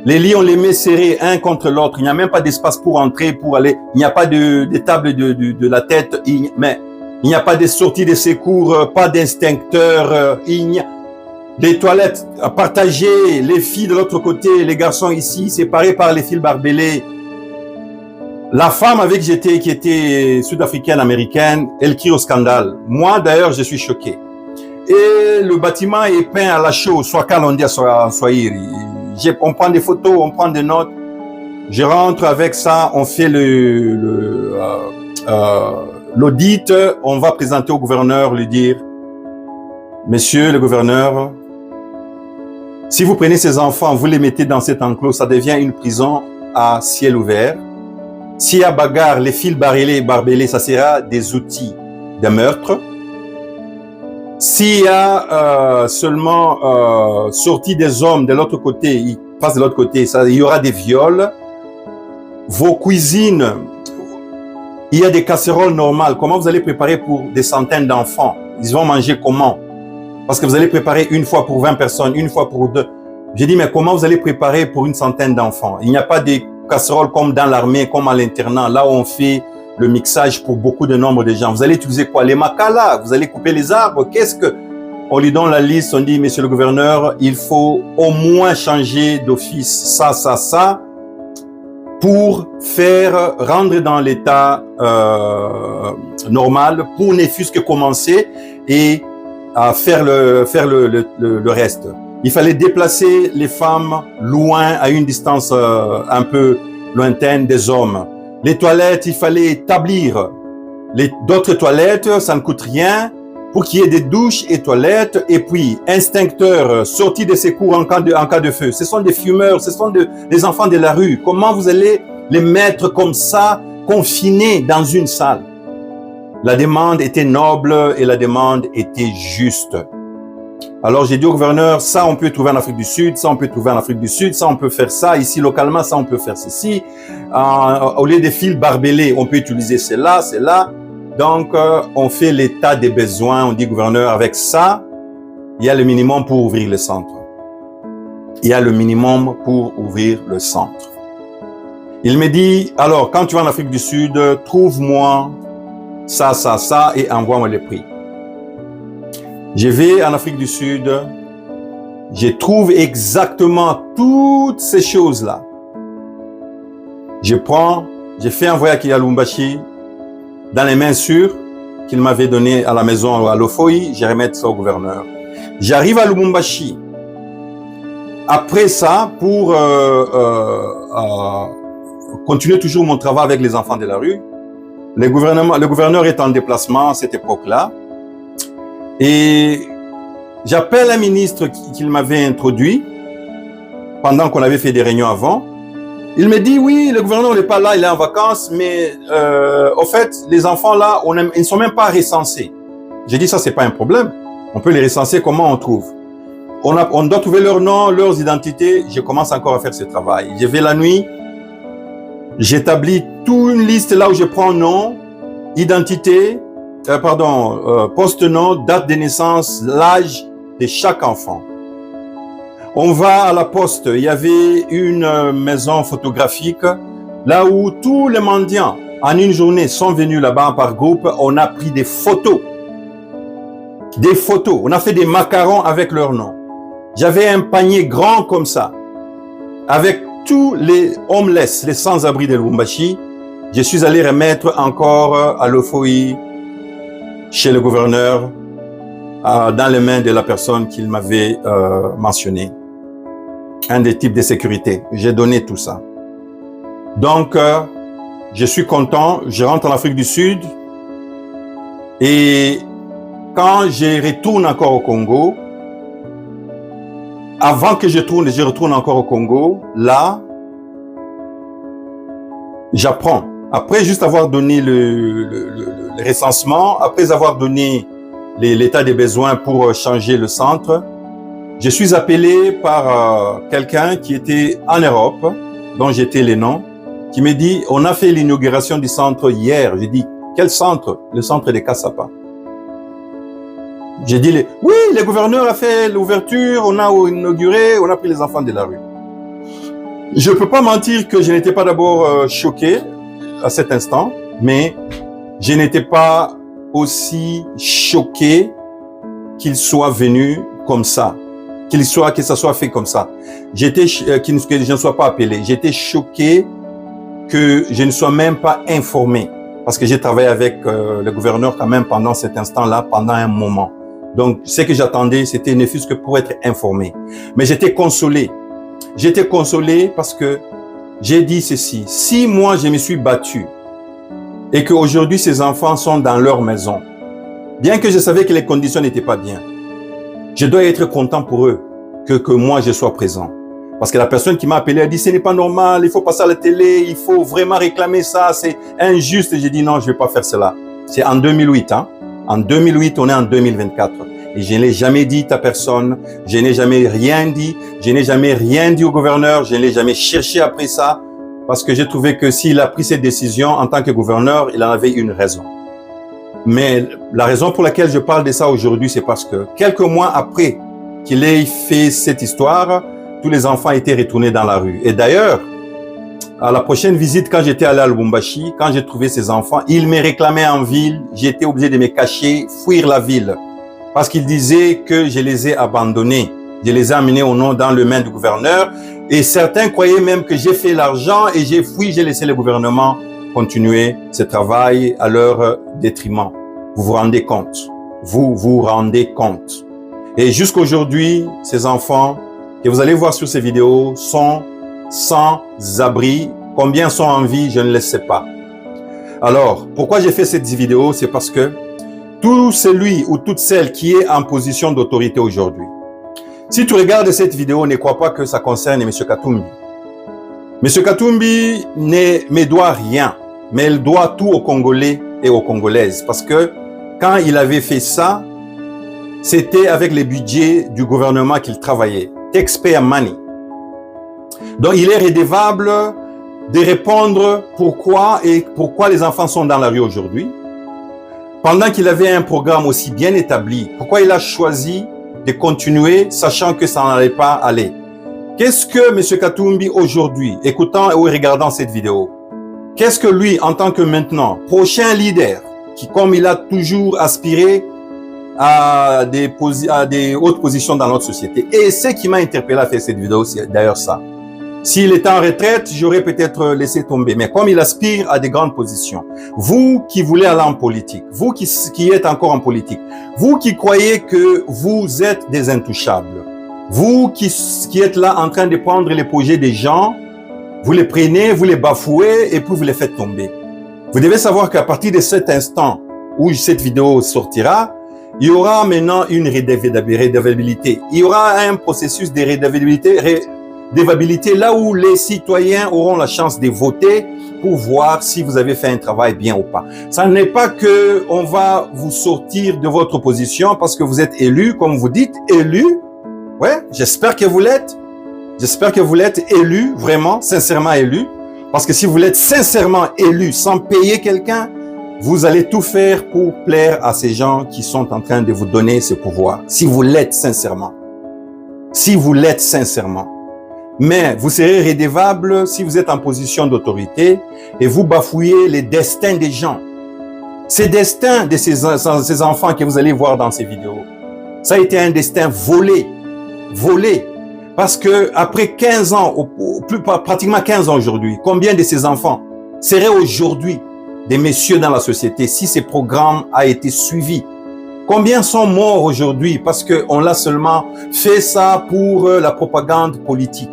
Les lits, on les met serrés un contre l'autre. Il n'y a même pas d'espace pour entrer, pour aller. Il n'y a pas de table de la tête. Mais il n'y a pas de sortie de secours, pas d'instincteur. Les toilettes partagées, les filles de l'autre côté, les garçons ici, séparés par les fils barbelés. La femme avec qui j'étais, qui était sud-africaine, américaine, elle crie au scandale. Moi, d'ailleurs, je suis choqué. Et le bâtiment est peint à la chaux, soit cal on dit en Swahili. On prend des photos, on prend des notes. Je rentre avec ça, on fait l'audit, on va présenter au gouverneur, lui dire, Monsieur le gouverneur, si vous prenez ces enfants, vous les mettez dans cet enclos, ça devient une prison à ciel ouvert. S'il y a bagarre, les fils barbelés, ça sera des outils de meurtre. S'il y a seulement sortie des hommes de l'autre côté, ils passent de l'autre côté, il y aura des viols. Vos cuisines, il y a des casseroles normales. Comment vous allez préparer pour des centaines d'enfants? Ils vont manger comment? Parce que vous allez préparer une fois pour 20 personnes, une fois pour 2. J'ai dit, mais comment vous allez préparer pour une centaine d'enfants? Il n'y a pas de casseroles comme dans l'armée, comme à l'internat, là où on fait le mixage pour beaucoup de nombre de gens. Vous allez utiliser quoi? Les macalas, vous allez couper les arbres. Qu'est-ce que... On lui donne la liste, on dit, monsieur le gouverneur, il faut au moins changer d'office ça, pour faire rendre dans l'état normal, pour ne fût-ce que commencer et à faire le reste. Il fallait déplacer les femmes loin, à une distance un peu lointaine des hommes. Les toilettes, il fallait établir d'autres toilettes, ça ne coûte rien, pour qu'il y ait des douches et toilettes, et puis instincteurs, sortis de secours en cas de feu. Ce sont des fumeurs, ce sont des enfants de la rue. Comment vous allez les mettre comme ça, confinés dans une salle. La demande était noble et la demande était juste. Alors j'ai dit au gouverneur, ça on peut trouver en Afrique du Sud, ça on peut trouver en Afrique du Sud, ça on peut faire ça, ici localement, ça on peut faire ceci. Au lieu des fils barbelés, on peut utiliser cela, cela. Donc on fait l'état des besoins, on dit gouverneur, avec ça, il y a le minimum pour ouvrir le centre. Il y a le minimum pour ouvrir le centre. Il me dit, alors, quand tu vas en Afrique du Sud, trouve-moi ça, ça, ça et envoie-moi les prix. Je vais en Afrique du Sud, je trouve exactement toutes ces choses-là. Je fais un voyage à Lubumbashi dans les mains sûres qu'il m'avait donné à la maison à Lofoyi, je remets ça au gouverneur. J'arrive à Lubumbashi. Après ça, pour continuer toujours mon travail avec les enfants de la rue, le gouverneur est en déplacement à cette époque-là. Et j'appelle un ministre qu'il m'avait introduit pendant qu'on avait fait des réunions avant. Il me dit, oui, le gouverneur n'est pas là, il est en vacances, mais au fait, les enfants là, ils ne sont même pas recensés. J'ai dit, ça, c'est pas un problème. On peut les recenser, comment on trouve? On doit trouver leur nom, leurs identités. Je commence encore à faire ce travail. Je vais la nuit, j'établis toute une liste là où je prends nom, identité, poste-nom, date de naissance, l'âge de chaque enfant. On va à la poste. Il y avait une maison photographique là où tous les mendiants en une journée sont venus là-bas par groupe. On a pris des photos. Des photos. On a fait des macarons avec leur nom. J'avais un panier grand comme ça, avec tous les homeless, les sans-abri de Lubumbashi. Je suis allé remettre encore à Lofoyi, chez le gouverneur, dans les mains de la personne qu'il m'avait mentionné. Un des types de sécurité. J'ai donné tout ça. Donc, je suis content. Je rentre en Afrique du Sud. Et quand je retourne encore au Congo, avant que je retourne encore au Congo, là, j'apprends. Après juste avoir donné le recensement, après avoir donné l'état des besoins pour changer le centre, je suis appelé par quelqu'un qui était en Europe, dont j'étais le nom, qui me dit, on a fait l'inauguration du centre hier. J'ai dit, quel centre? Le centre de Kassapa. J'ai dit, oui, le gouverneur a fait l'ouverture, on a inauguré, on a pris les enfants de la rue. Je ne peux pas mentir que je n'étais pas d'abord choqué à cet instant, mais je n'étais pas aussi choqué qu'il soit venu comme ça, que ça soit fait comme ça. Que je ne sois pas appelé. J'étais choqué que je ne sois même pas informé, parce que j'ai travaillé avec le gouverneur quand même pendant cet instant-là, pendant un moment. Donc, ce que j'attendais, c'était ne fût-ce que pour être informé. Mais j'étais consolé. J'étais consolé parce que j'ai dit ceci. Si moi, je me suis battu et qu'aujourd'hui, ces enfants sont dans leur maison, bien que je savais que les conditions n'étaient pas bien, je dois être content pour eux que moi, je sois présent. Parce que la personne qui m'a appelé a dit, ce n'est pas normal, il faut passer à la télé, il faut vraiment réclamer ça, c'est injuste. Et j'ai dit, non, je ne vais pas faire cela. C'est en 2008, hein. En 2008, on est en 2024. Et je n'ai jamais dit à personne, je n'ai jamais rien dit, je n'ai jamais rien dit au gouverneur, je n'ai jamais cherché après ça, parce que j'ai trouvé que s'il a pris cette décision en tant que gouverneur, il en avait une raison. Mais la raison pour laquelle je parle de ça aujourd'hui, c'est parce que quelques mois après qu'il ait fait cette histoire, tous les enfants étaient retournés dans la rue. Et d'ailleurs, à la prochaine visite, quand j'étais allé à Lubumbashi, quand j'ai trouvé ces enfants, ils me réclamaient en ville. J'étais obligé de me cacher, fuir la ville. Parce qu'ils disaient que je les ai abandonnés. Je les ai amenés au nom dans le main du gouverneur. Et certains croyaient même que j'ai fait l'argent et j'ai fui, j'ai laissé le gouvernement continuer ce travail à leur détriment. Vous vous rendez compte? Vous vous rendez compte? Et jusqu'aujourd'hui, ces enfants que vous allez voir sur ces vidéos sont sans abri. Combien sont en vie, je ne le sais pas. Alors, pourquoi j'ai fait cette vidéo? C'est parce que tout celui ou toute celle qui est en position d'autorité aujourd'hui, si tu regardes cette vidéo, ne crois pas que ça concerne M. Katumbi. M. Katumbi ne me doit rien, mais il doit tout aux Congolais et aux Congolaises. Parce que quand il avait fait ça, c'était avec les budgets du gouvernement qu'il travaillait. Taxpayer money. Donc il est redevable de répondre pourquoi les enfants sont dans la rue aujourd'hui. Pendant qu'il avait un programme aussi bien établi, pourquoi il a choisi de continuer sachant que ça n'allait pas aller? Qu'est-ce que M. Katumbi aujourd'hui, écoutant ou regardant cette vidéo, qu'est-ce que lui, en tant que maintenant, prochain leader, qui comme il a toujours aspiré à des hautes positions dans notre société, et ce qui m'a interpellé à faire cette vidéo, c'est d'ailleurs ça. S'il était en retraite, j'aurais peut-être laissé tomber. Mais comme il aspire à des grandes positions, vous qui voulez aller en politique, vous qui êtes encore en politique, vous qui croyez que vous êtes des intouchables, vous qui êtes là en train de prendre les projets des gens, vous les prenez, vous les bafouez et puis vous les faites tomber. Vous devez savoir qu'à partir de cet instant où cette vidéo sortira, il y aura maintenant une redevabilité. Il y aura un processus de redevabilité là où les citoyens auront la chance de voter pour voir si vous avez fait un travail bien ou pas. Ça n'est pas que on va vous sortir de votre position parce que vous êtes élu, comme vous dites, élu. Ouais, j'espère que vous l'êtes. J'espère que vous l'êtes élu, vraiment, sincèrement élu. Parce que si vous l'êtes sincèrement élu sans payer quelqu'un, vous allez tout faire pour plaire à ces gens qui sont en train de vous donner ce pouvoir. Si vous l'êtes sincèrement. Si vous l'êtes sincèrement. Mais vous serez redevable si vous êtes en position d'autorité et vous bafouillez les destins des gens. Ces destins de ces enfants que vous allez voir dans ces vidéos, ça a été un destin volé. Volé. Parce que après 15 ans, pratiquement 15 ans aujourd'hui, combien de ces enfants seraient aujourd'hui des messieurs dans la société si ces programmes a été suivis? Combien sont morts aujourd'hui parce qu'on l'a seulement fait ça pour la propagande politique?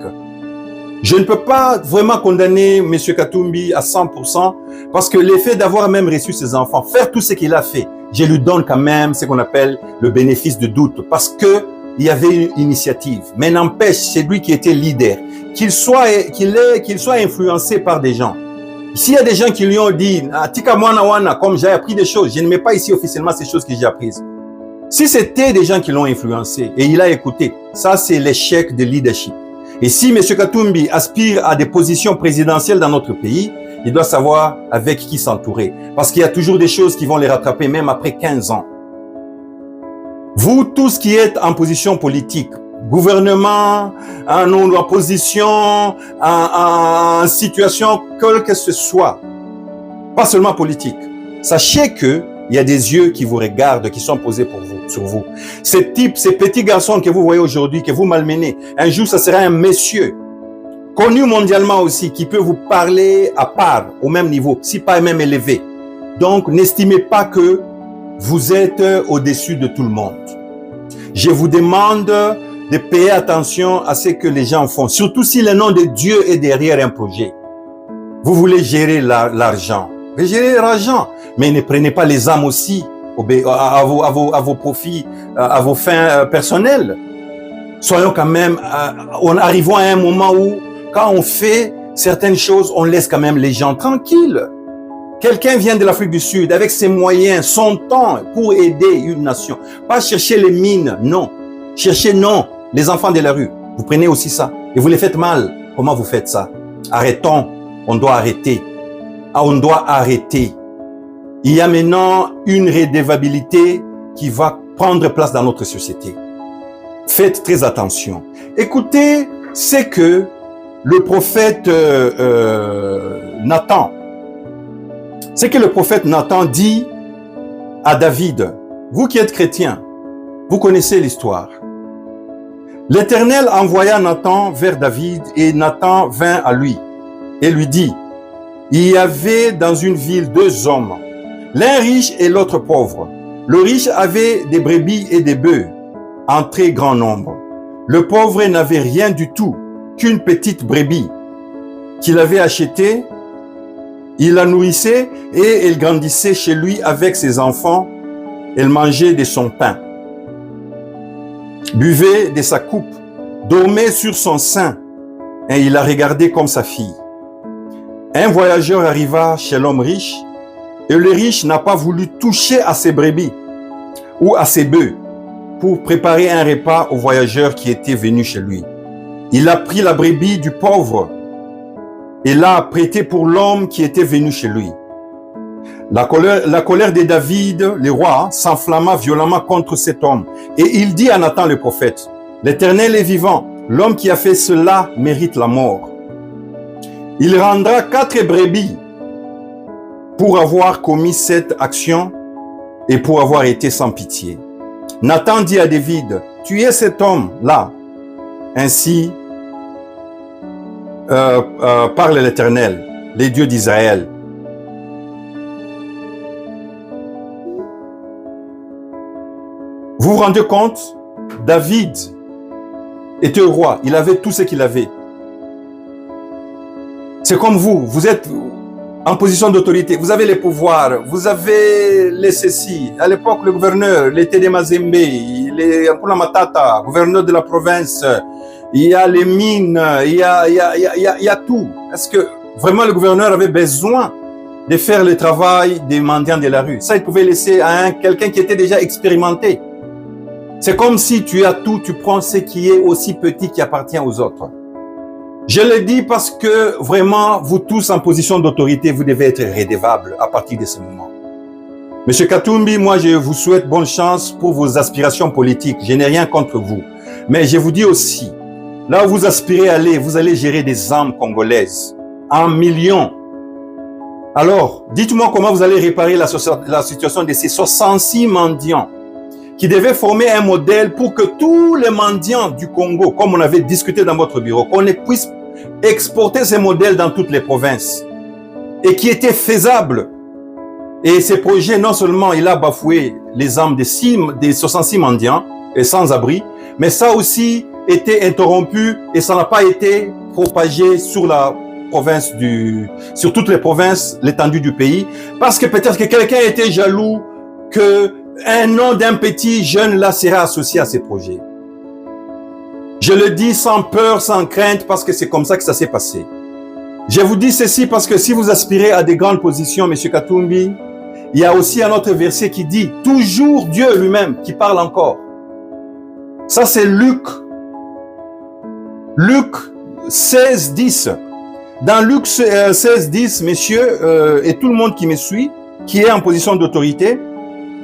Je ne peux pas vraiment condamner M. Katumbi à 100% parce que l'effet d'avoir même reçu ses enfants, faire tout ce qu'il a fait, je lui donne quand même ce qu'on appelle le bénéfice de doute parce que il y avait une initiative. Mais n'empêche, c'est lui qui était leader. Qu'il soit influencé par des gens. S'il y a des gens qui lui ont dit, Tika Mwana Wana, comme j'ai appris des choses, je ne mets pas ici officiellement ces choses que j'ai apprises. Si c'était des gens qui l'ont influencé et il a écouté, ça c'est l'échec de leadership. Et si M. Katumbi aspire à des positions présidentielles dans notre pays, il doit savoir avec qui s'entourer. Parce qu'il y a toujours des choses qui vont les rattraper même après 15 ans. Vous tous qui êtes en position politique, gouvernement, en opposition, en situation quelle que ce soit, pas seulement politique, sachez que il y a des yeux qui vous regardent, qui sont posés pour vous, sur vous. Ces petits garçons que vous voyez aujourd'hui, que vous malmenez, un jour, ça sera un monsieur, connu mondialement aussi, qui peut vous parler à part, au même niveau, si pas même élevé. Donc, n'estimez pas que vous êtes au-dessus de tout le monde. Je vous demande de payer attention à ce que les gens font, surtout si le nom de Dieu est derrière un projet. Vous voulez gérer l'argent. Gérez l'argent, mais ne prenez pas les âmes aussi à vos profits, à vos fins personnelles. Soyons quand même, arrivons à un moment où, quand on fait certaines choses, on laisse quand même les gens tranquilles. Quelqu'un vient de l'Afrique du Sud avec ses moyens, son temps pour aider une nation. Pas chercher les mines, non. Cherchez, non, les enfants de la rue. Vous prenez aussi ça et vous les faites mal. Comment vous faites ça? Arrêtons, on doit arrêter. On doit arrêter. Il y a maintenant une redevabilité qui va prendre place dans notre société. Faites très attention. Écoutez ce que le prophète Nathan, c'est que le prophète Nathan dit à David, vous qui êtes chrétiens, vous connaissez l'histoire. L'Éternel envoya Nathan vers David et Nathan vint à lui et lui dit, il y avait dans une ville 2 hommes, l'un riche et l'autre pauvre. Le riche avait des brebis et des bœufs en très grand nombre. Le pauvre n'avait rien du tout qu'une petite brebis qu'il avait achetée. Il la nourrissait et elle grandissait chez lui avec ses enfants. Elle mangeait de son pain, buvait de sa coupe, dormait sur son sein et il la regardait comme sa fille. Un voyageur arriva chez l'homme riche et le riche n'a pas voulu toucher à ses brebis ou à ses bœufs pour préparer un repas au voyageur qui était venu chez lui. Il a pris la brebis du pauvre et l'a prêtée pour l'homme qui était venu chez lui. La colère de David, le roi, s'enflamma violemment contre cet homme. Et il dit à Nathan le prophète, « L'Éternel est vivant, l'homme qui a fait cela mérite la mort. Il rendra 4 brebis pour avoir commis cette action et pour avoir été sans pitié. » Nathan dit à David, « Tu es cet homme-là. Ainsi parle l'Éternel, les dieux d'Israël. » Vous vous rendez compte? David était roi, il avait tout ce qu'il avait. C'est comme vous, vous êtes en position d'autorité, vous avez les pouvoirs, vous avez les ceci. À l'époque, le gouverneur, les Tede Mazembe, les Nkuna Matata, gouverneur de la province, il y a les mines, il y a tout. Est-ce que vraiment le gouverneur avait besoin de faire le travail des mendiants de la rue? Ça, il pouvait laisser à quelqu'un qui était déjà expérimenté. C'est comme si tu as tout, tu prends ce qui est aussi petit qui appartient aux autres. Je le dis parce que vraiment, vous tous en position d'autorité, vous devez être redevables à partir de ce moment. Monsieur Katumbi, moi je vous souhaite bonne chance pour vos aspirations politiques. Je n'ai rien contre vous. Mais je vous dis aussi, là où vous aspirez à aller, vous allez gérer des âmes congolaises en millions. Alors, dites-moi comment vous allez réparer la situation de ces 66 mendiants qui devait former un modèle pour que tous les mendiants du Congo, comme on avait discuté dans votre bureau, qu'on puisse exporter ces modèles dans toutes les provinces et qui était faisable. Et ces projets, non seulement il a bafoué les âmes des 66 mendiants et sans-abri, mais ça aussi était interrompu et ça n'a pas été propagé sur la province sur toutes les provinces, l'étendue du pays, parce que peut-être que quelqu'un était jaloux que un nom d'un petit jeune là sera associé à ces projets. Je le dis sans peur, sans crainte, parce que c'est comme ça que ça s'est passé. Je vous dis ceci parce que si vous aspirez à des grandes positions, Monsieur Katumbi, il y a aussi un autre verset qui dit, toujours Dieu lui-même qui parle encore. Ça c'est Luc 16, 10. Dans Luc 16, 10, messieurs, et tout le monde qui me suit, qui est en position d'autorité,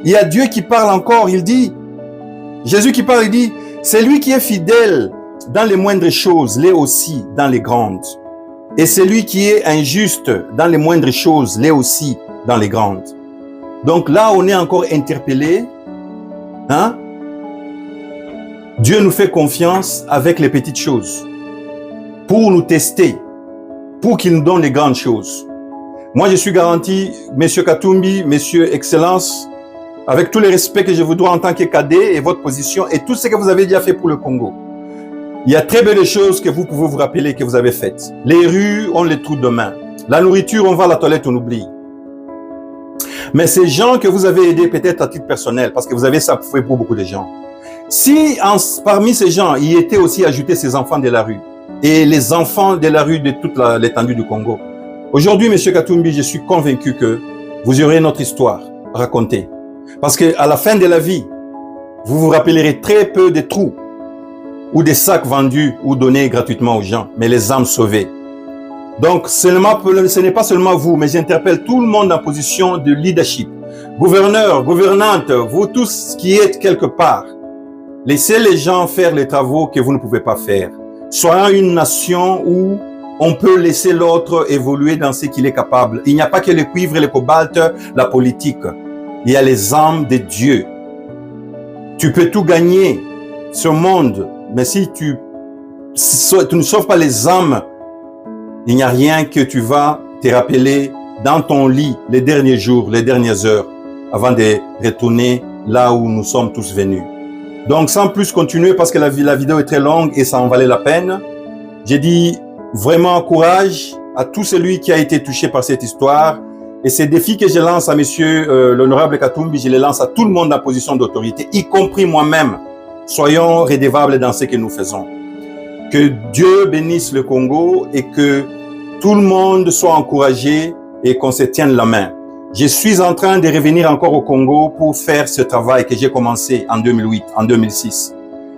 il y a Dieu qui parle encore, il dit, Jésus qui parle, il dit, c'est lui qui est fidèle dans les moindres choses, l'est aussi dans les grandes. Et c'est lui qui est injuste dans les moindres choses, l'est aussi dans les grandes. Donc là, on est encore interpellé. Hein? Dieu nous fait confiance avec les petites choses pour nous tester, pour qu'il nous donne les grandes choses. Moi, je suis garanti, Monsieur Katumbi, Monsieur Excellence, avec tout le respect que je vous dois en tant que cadet et votre position et tout ce que vous avez déjà fait pour le Congo. Il y a très belles choses que vous pouvez vous rappeler que vous avez faites. Les rues, on les trouve demain. La nourriture, on va à la toilette, on oublie. Mais ces gens que vous avez aidés peut-être à titre personnel, parce que vous avez ça fait pour beaucoup de gens. Si parmi ces gens, il était aussi ajouté ces enfants de la rue et les enfants de la rue de toute l'étendue du Congo. Aujourd'hui, Monsieur Katumbi, je suis convaincu que vous aurez notre histoire racontée. Parce que à la fin de la vie, vous vous rappellerez très peu des trous ou des sacs vendus ou donnés gratuitement aux gens, mais les âmes sauvées. Donc, ce n'est pas seulement vous, mais j'interpelle tout le monde en position de leadership. Gouverneurs, gouvernantes, vous tous qui êtes quelque part, laissez les gens faire les travaux que vous ne pouvez pas faire. Soyons une nation où on peut laisser l'autre évoluer dans ce qu'il est capable. Il n'y a pas que le cuivre et le cobalt, la politique. Il y a les âmes de Dieu. Tu peux tout gagner, ce monde, mais si tu ne sauves pas les âmes, il n'y a rien que tu vas te rappeler dans ton lit les derniers jours, les dernières heures, avant de retourner là où nous sommes tous venus. Donc, sans plus continuer, parce que la vidéo est très longue et ça en valait la peine, j'ai dit vraiment courage à tout celui qui a été touché par cette histoire. Et ces défis que je lance à monsieur l'honorable Katumbi, je les lance à tout le monde en position d'autorité, y compris moi-même. Soyons redevables dans ce que nous faisons. Que Dieu bénisse le Congo et que tout le monde soit encouragé et qu'on se tienne la main. Je suis en train de revenir encore au Congo pour faire ce travail que j'ai commencé en 2008, en 2006.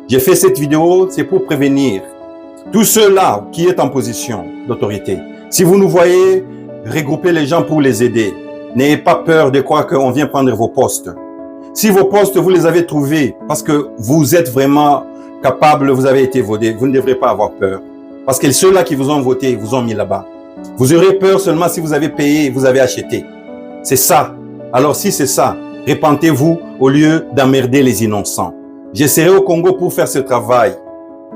J'ai fait cette vidéo, c'est pour prévenir tous ceux-là qui sont en position d'autorité. Si vous nous voyez, regroupez les gens pour les aider. N'ayez pas peur de croire qu'on vient prendre vos postes. Si vos postes, vous les avez trouvés parce que vous êtes vraiment capable, vous avez été voté, vous ne devrez pas avoir peur. Parce que ceux-là qui vous ont voté, vous ont mis là-bas. Vous aurez peur seulement si vous avez payé, vous avez acheté. C'est ça. Alors si c'est ça, répentez-vous au lieu d'emmerder les innocents. Je serai au Congo pour faire ce travail.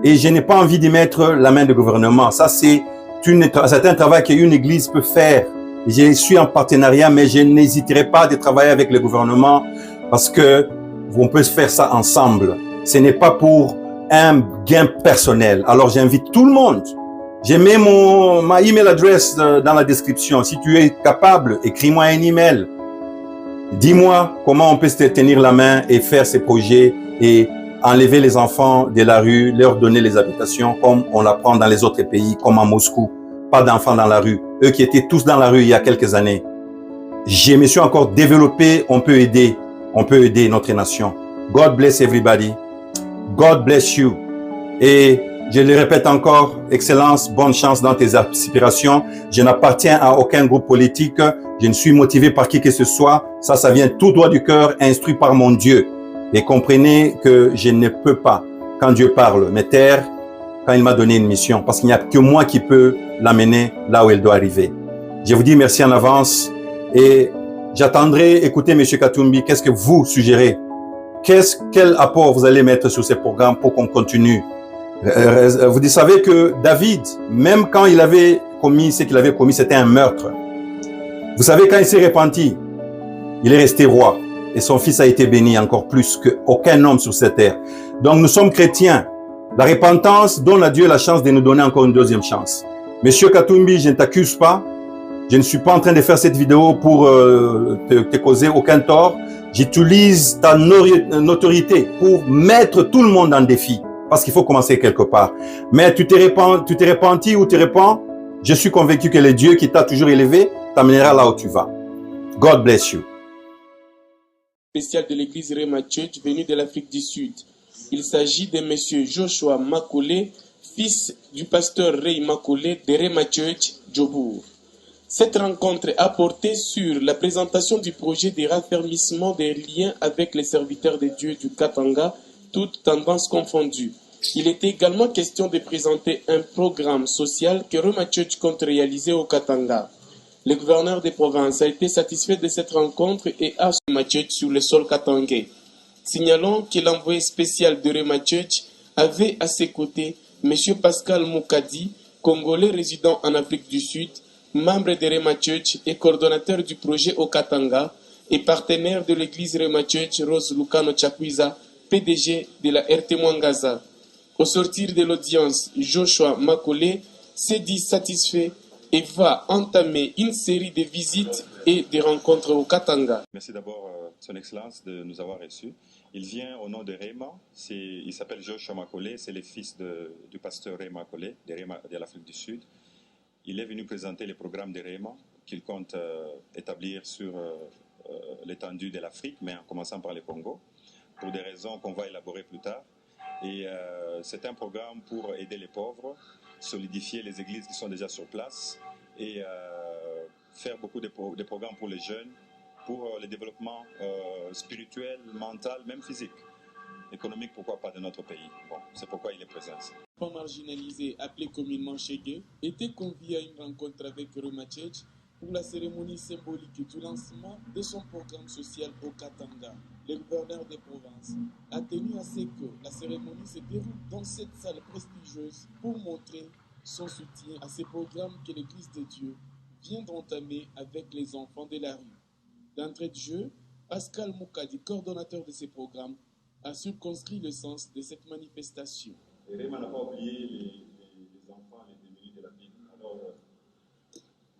Et je n'ai pas envie d'y mettre la main du gouvernement. Ça, c'est un travail qu'une église peut faire. Je suis en partenariat, mais je n'hésiterai pas de travailler avec le gouvernement parce que on peut faire ça ensemble. Ce n'est pas pour un gain personnel. Alors, j'invite tout le monde. J'ai mis ma email adresse dans la description. Si tu es capable, écris-moi un email. Dis-moi comment on peut se tenir la main et faire ces projets et enlever les enfants de la rue, leur donner les habitations comme on l'apprend dans les autres pays, comme à Moscou. Pas d'enfants dans la rue. Eux qui étaient tous dans la rue il y a quelques années. Je me suis encore développé. On peut aider notre nation. God bless everybody. God bless you. Et je le répète encore, Excellence, bonne chance dans tes aspirations. Je n'appartiens à aucun groupe politique. Je ne suis motivé par qui que ce soit. Ça vient tout droit du cœur, instruit par mon Dieu. Et comprenez que je ne peux pas, quand Dieu parle, me taire quand il m'a donné une mission. Parce qu'il n'y a que moi qui peux l'amener là où elle doit arriver. Je vous dis merci en avance. Et j'attendrai, écoutez, M. Katumbi, qu'est-ce que vous suggérez? Quel apport vous allez mettre sur ces programmes pour qu'on continue? Vous savez que David, même quand il avait commis ce qu'il avait commis, c'était un meurtre. Vous savez, quand il s'est repenti, il est resté roi. Et son fils a été béni encore plus qu'aucun homme sur cette terre. Donc nous sommes chrétiens. La repentance donne à Dieu la chance de nous donner encore une deuxième chance. Monsieur Katumbi, je ne t'accuse pas. Je ne suis pas en train de faire cette vidéo pour te causer aucun tort. J'utilise ta notoriété pour mettre tout le monde en défi. Parce qu'il faut commencer quelque part. Mais tu t'es repenti ou tu répands, je suis convaincu que le Dieu qui t'a toujours élevé t'amènera là où tu vas. God bless you. Spécial de l'église Rema Church venu de l'Afrique du Sud. Il s'agit de monsieur Joshua Makole, fils du pasteur Ray Makole de Rema Church, Djobour. Cette rencontre a porté sur la présentation du projet de raffermissement des liens avec les serviteurs de Dieu du Katanga, toutes tendances confondues. Il était également question de présenter un programme social que Rema Church compte réaliser au Katanga. Le gouverneur des provinces a été satisfait de cette rencontre et a Rema Church sur le sol katangais. Signalons que l'envoyé spécial de Rema Church avait à ses côtés M. Pascal Moukadi, Congolais résident en Afrique du Sud, membre de Rema Church et coordonnateur du projet au Katanga et partenaire de l'église Rema Church, Rose Lucano Chakwiza, PDG de la RT Mwangaza. Au sortir de l'audience, Joshua Makole s'est dit satisfait et va entamer une série de visites et de rencontres au Katanga. Merci d'abord, Son Excellence, de nous avoir reçus. Il vient au nom de Rema. Il s'appelle Joshua Makole, c'est le fils du pasteur Ray Makole de l'Afrique du Sud. Il est venu présenter les programmes de Rema qu'il compte établir sur l'étendue de l'Afrique, mais en commençant par le Congo, pour des raisons qu'on va élaborer plus tard. Et c'est un programme pour aider les pauvres, solidifier les églises qui sont déjà sur place et faire beaucoup de programmes pour les jeunes, pour le développement spirituel, mental, même physique, économique, pourquoi pas, de notre pays. Bon, c'est pourquoi il est présent ici. Pas marginalisé, appelé communément Chegué, était convié à une rencontre avec Rema Church pour la cérémonie symbolique du lancement de son programme social au Katanga. Le gouverneur des provinces a tenu à ce que la cérémonie se déroule dans cette salle prestigieuse pour montrer son soutien à ces programmes que l'Église de Dieu vient d'entamer avec les enfants de la rue. D'entrée de jeu, Pascal Moukadi, coordonnateur de ces programmes, a circonscrit le sens de cette manifestation. Et Rema n'a pas oublié les enfants, les démunis de la ville. Alors,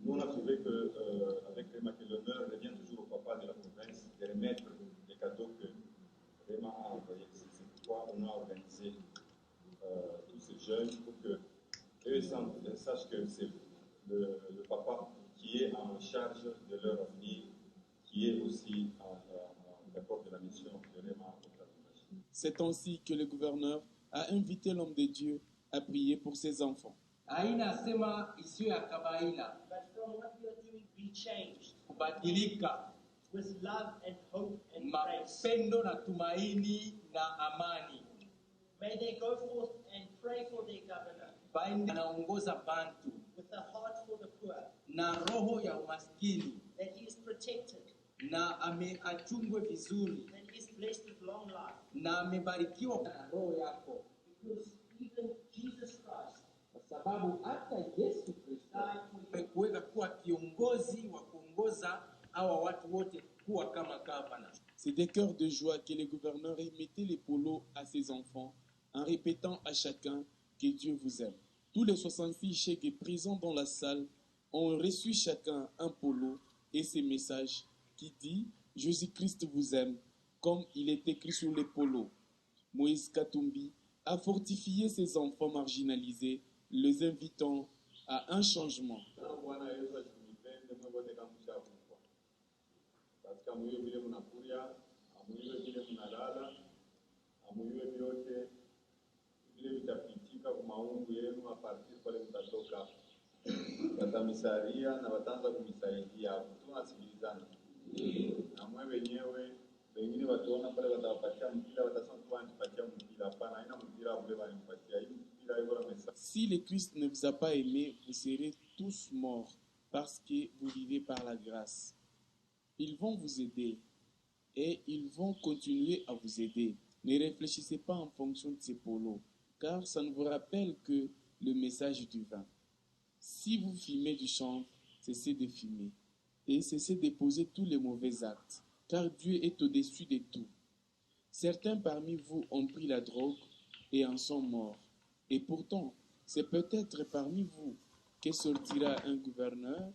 nous, on a trouvé qu'avec Rema, que l'honneur revient toujours au papa de la province de remettre les cadeaux que Rema a envoyés. C'est pourquoi on a organisé tous ces jeunes pour qu'eux sachent que c'est le papa qui est en charge de leur avenir, qui est aussi d'accord de la mission de Réma. C'est ainsi que le gouverneur a invité l'homme de Dieu à prier pour ses enfants. Haina sema isiyo ya kawaida. But from what we are doing, be changed Kubadilika, with love and hope and grace. mapendo na tumaini na amani. May they go forth and pray for their governor Baini anaongoza bantu with a heart for the poor, na roho ya umaskini that he is protected, na achungwe vizuri that he is blessed with long life. na amebarikiwa na roho yako, Because even Jesus Christ kwa sababu hata Yesu Kristo died for you. amekuweka kuwa kiongozi wa kuongoza hawa watu wote kuwa kama gavana. C'est des cœurs de joie que les gouverneurs remettaient les polos à ses enfants en répétant à chacun que Dieu vous aime. Tous les 66 chèques présents dans la salle ont reçu chacun un polo et ce message qui dit « Jésus-Christ vous aime » comme il est écrit sur les polos. Moïse Katumbi a fortifié ses enfants marginalisés, les invitant à un changement. Katika mwiwe vile mnakuria, amuiwe vile mnalala, amuiwe vyote vile vitapitika kwa maungu yenu a partir pale mtatoka. Watamisaria na wataanza kumisaidia hapo. Tunasikilizana. Na mwe wenyewe wengine wataona pale watawapatia mpira, watasema tu anipatia mpira. Hapana, haina mpira ule wanipatia. Hii mpira iko na message. Si le Christ ne vous a pas aimé, vous serez tous morts parce que vous vivez par la grâce. Ils vont vous aider et ils vont continuer à vous aider. Ne réfléchissez pas en fonction de ces polos, car ça ne vous rappelle que le message du vin. Si vous fumez du chanvre, cessez de fumer et cessez de poser tous les mauvais actes, car Dieu est au-dessus de tout. Certains parmi vous ont pris la drogue et en sont morts. Et pourtant, c'est peut-être parmi vous que sortira un gouverneur,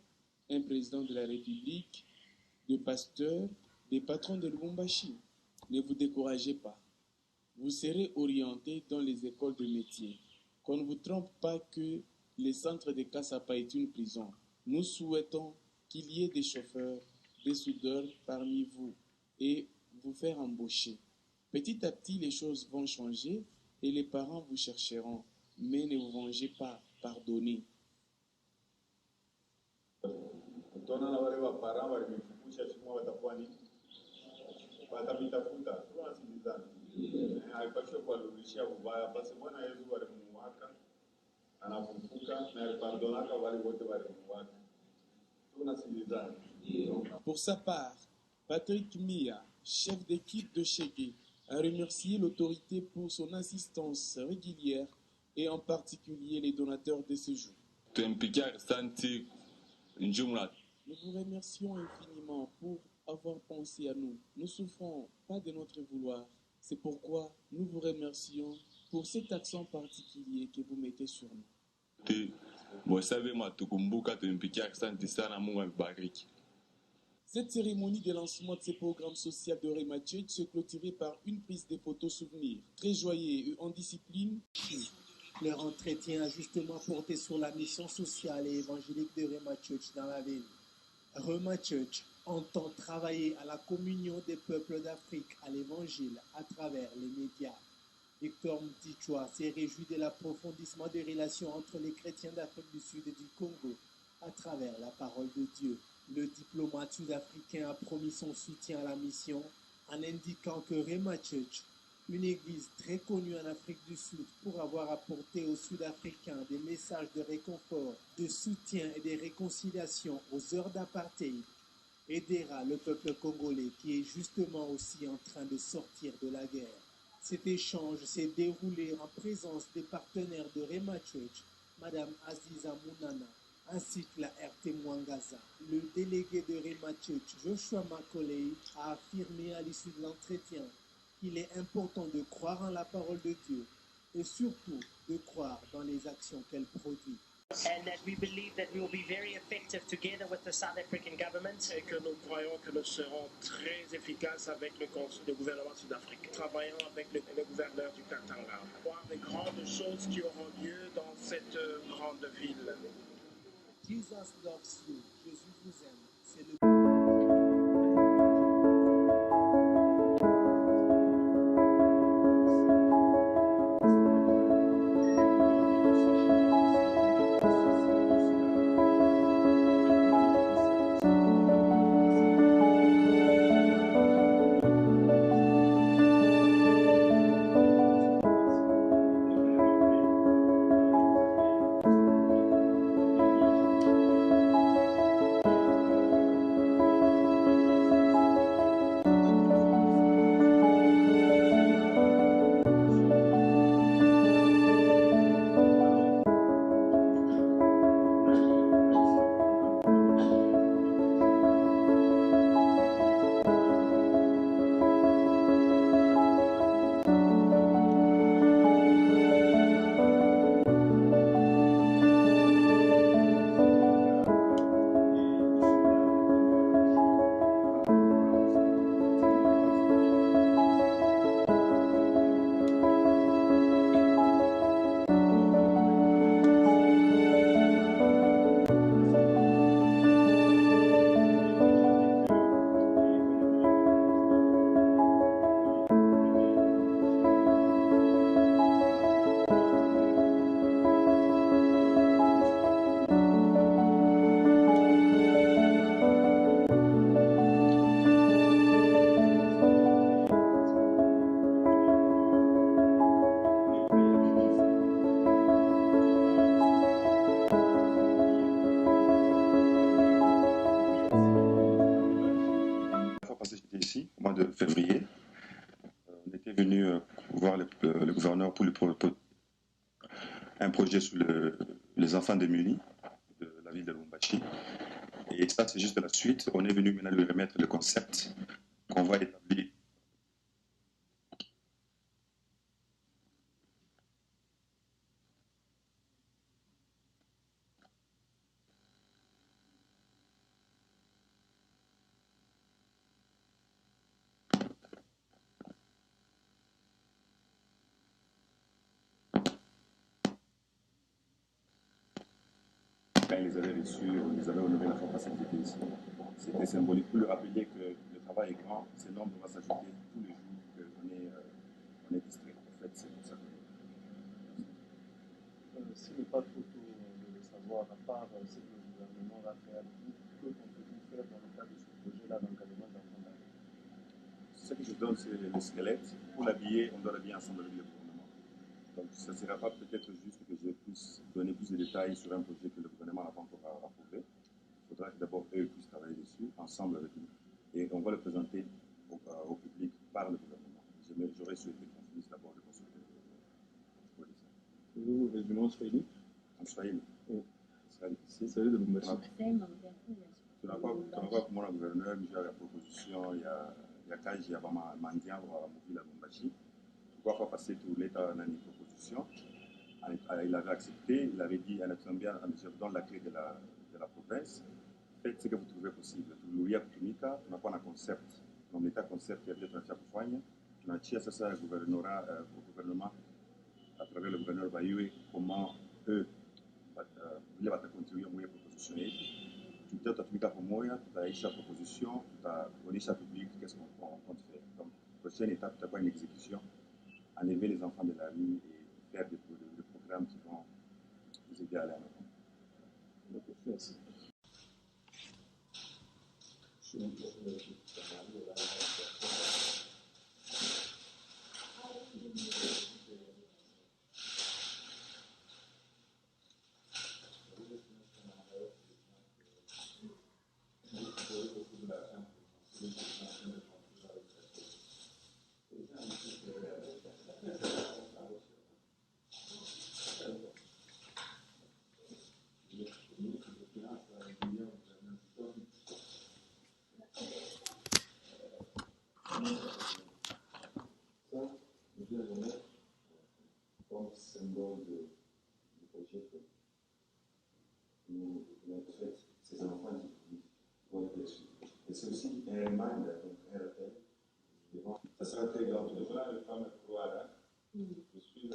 un président de la République, des pasteurs, des patrons de Lubumbashi. Ne vous découragez pas. Vous serez orientés dans les écoles de métier. Qu'on ne vous trompe pas que le centre de Kassapa est une prison. Nous souhaitons qu'il y ait des chauffeurs, des soudeurs parmi vous et vous faire embaucher. Petit à petit, les choses vont changer et les parents vous chercheront. Mais ne vous vengez pas, pardonnez. Utaona na wale wapara walimefungusha siku watakuwa nini? Watamitafuta, tunasikilizana. Haipaswi kuwarudishia ubaya, basi Bwana Yesu walimuwaka, anafufuka na alipardonaka wale wote walimuwaka. Tunasikilizana. Pour sa part, Patrick Mia, chef d'équipe de Chegué, a remercié l'autorité pour son assistance régulière et en particulier les donateurs de ce jour. Nous vous remercions infiniment pour avoir pensé à nous. Nous ne souffrons pas de notre vouloir. C'est pourquoi nous vous remercions pour cet accent particulier que vous mettez sur nous. Cette cérémonie de lancement de ce programme social de Réma Church se clôturait par une prise de photos souvenirs. Très joyeux et en discipline. Leur entretien a justement porté sur la mission sociale et évangélique de Réma Church dans la ville. Réma Church entend travailler à la communion des peuples d'Afrique à l'évangile à travers les médias. Victor Mtichwa s'est réjoui de l'approfondissement des relations entre les chrétiens d'Afrique du Sud et du Congo à travers la parole de Dieu. Le diplomate sud-africain a promis son soutien à la mission en indiquant que Réma Church, une église très connue en Afrique du Sud pour avoir apporté aux Sud-Africains des messages de réconfort, de soutien et de réconciliation aux heures d'apartheid, aidera le peuple congolais qui est justement aussi en train de sortir de la guerre. Cet échange s'est déroulé en présence des partenaires de Réma Church, Madame Aziza Mounana, ainsi que la RT Mwangaza. Le délégué de Réma Church, Joshua Macaulay, a affirmé à l'issue de l'entretien qu'il est important de croire en la parole de Dieu et surtout de croire dans les actions qu'elle produit. And that we believe that we will be very effective together with the South African government. Et que nous croyons que nous serons très efficaces avec le gouvernement sud-africain, travaillant avec le gouverneur du Katanga, voir les grandes choses qui auront lieu dans cette grande ville. Jesus loves you. Jésus vous aime. C'est le La fois passée, j'étais ici, au mois de février. On était venu voir le gouverneur pour un projet sur les enfants démunis de la ville de Lubumbashi. Et ça, c'est juste la suite. On est venu maintenant lui remettre le concept qu'on va établir. Quand ils les avaient reçus, ils les avaient honorés la fois passée qu'ils étaient ici. C'était symbolique pour lui rappeler que le travail est grand, ce nombre va s'ajouter tous les jours qu'on est distrait. En fait, c'est pour ça que. S'il n'est pas trop tôt de le savoir, à part ce que le gouvernement va faire, que comptez-vous faire dans le cadre de ce projet-là d'encadrement d'enfants d'année? Ce que je donne, c'est le squelette. Pour l'habiller, on doit l'habiller ensemble avec le gouvernement. Donc, ce ne sera pas peut-être juste que je puisse donner plus de détails sur un projet que le gouvernement n'a pas encore approuvé. Il faudra que d'abord eux puissent travailler dessus, ensemble avec nous. Et on va le présenter au public par le gouvernement. J'aurais souhaité qu'on finisse d'abord de consulter le gouvernement. Vous résumez en Swahili? En Swahili. Oui. Ce sera difficile. Swahili de Lubumbashi. Tu n'as pas pour moi le gouverneur, il y a la proposition, il y a Kaji, il y a Mandian, il y a Mobile à Lubumbashi. Pourquoi pas passer tout l'État dans une proposition? Il avait accepté, il avait dit à notre ambiance, je vous donne la clé de la province, faites ce que vous trouvez possible. Vous l'oubliez Kutumika, tu n'as pas un concept. Donc l'État concept, il y a peut-être un faire pour soigner. Tu n'as pas ça au gouvernement, à travers le gouverneur Bayoué, comment eux, ils vont contribuer à une proposition. Tu as Kutumika pour moi, tu as une proposition, tu as donné ça public, qu'est-ce qu'on compte faire. Donc, la prochaine étape, tu as pas une exécution, enlever les enfants de la rue et faire des programmes qui vont les aider à aller à la maison. Merci. Comme symbole du projet que nous avons fait, ces enfants qui vont être reçus. Et c'est aussi un reminder, donc un rappel. Ça sera très grand. Voilà le fameux couloir. Je suis.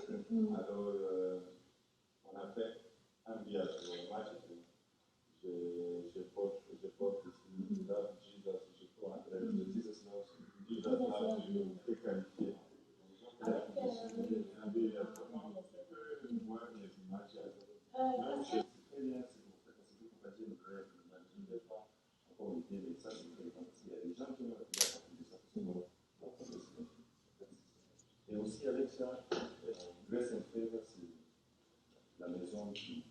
Alors, on a fait un village pour le match. mais ça, c'est très important. Il y a des gens qui ont la partie de ça. Et aussi avec ça, Grace and Favor, c'est la maison qui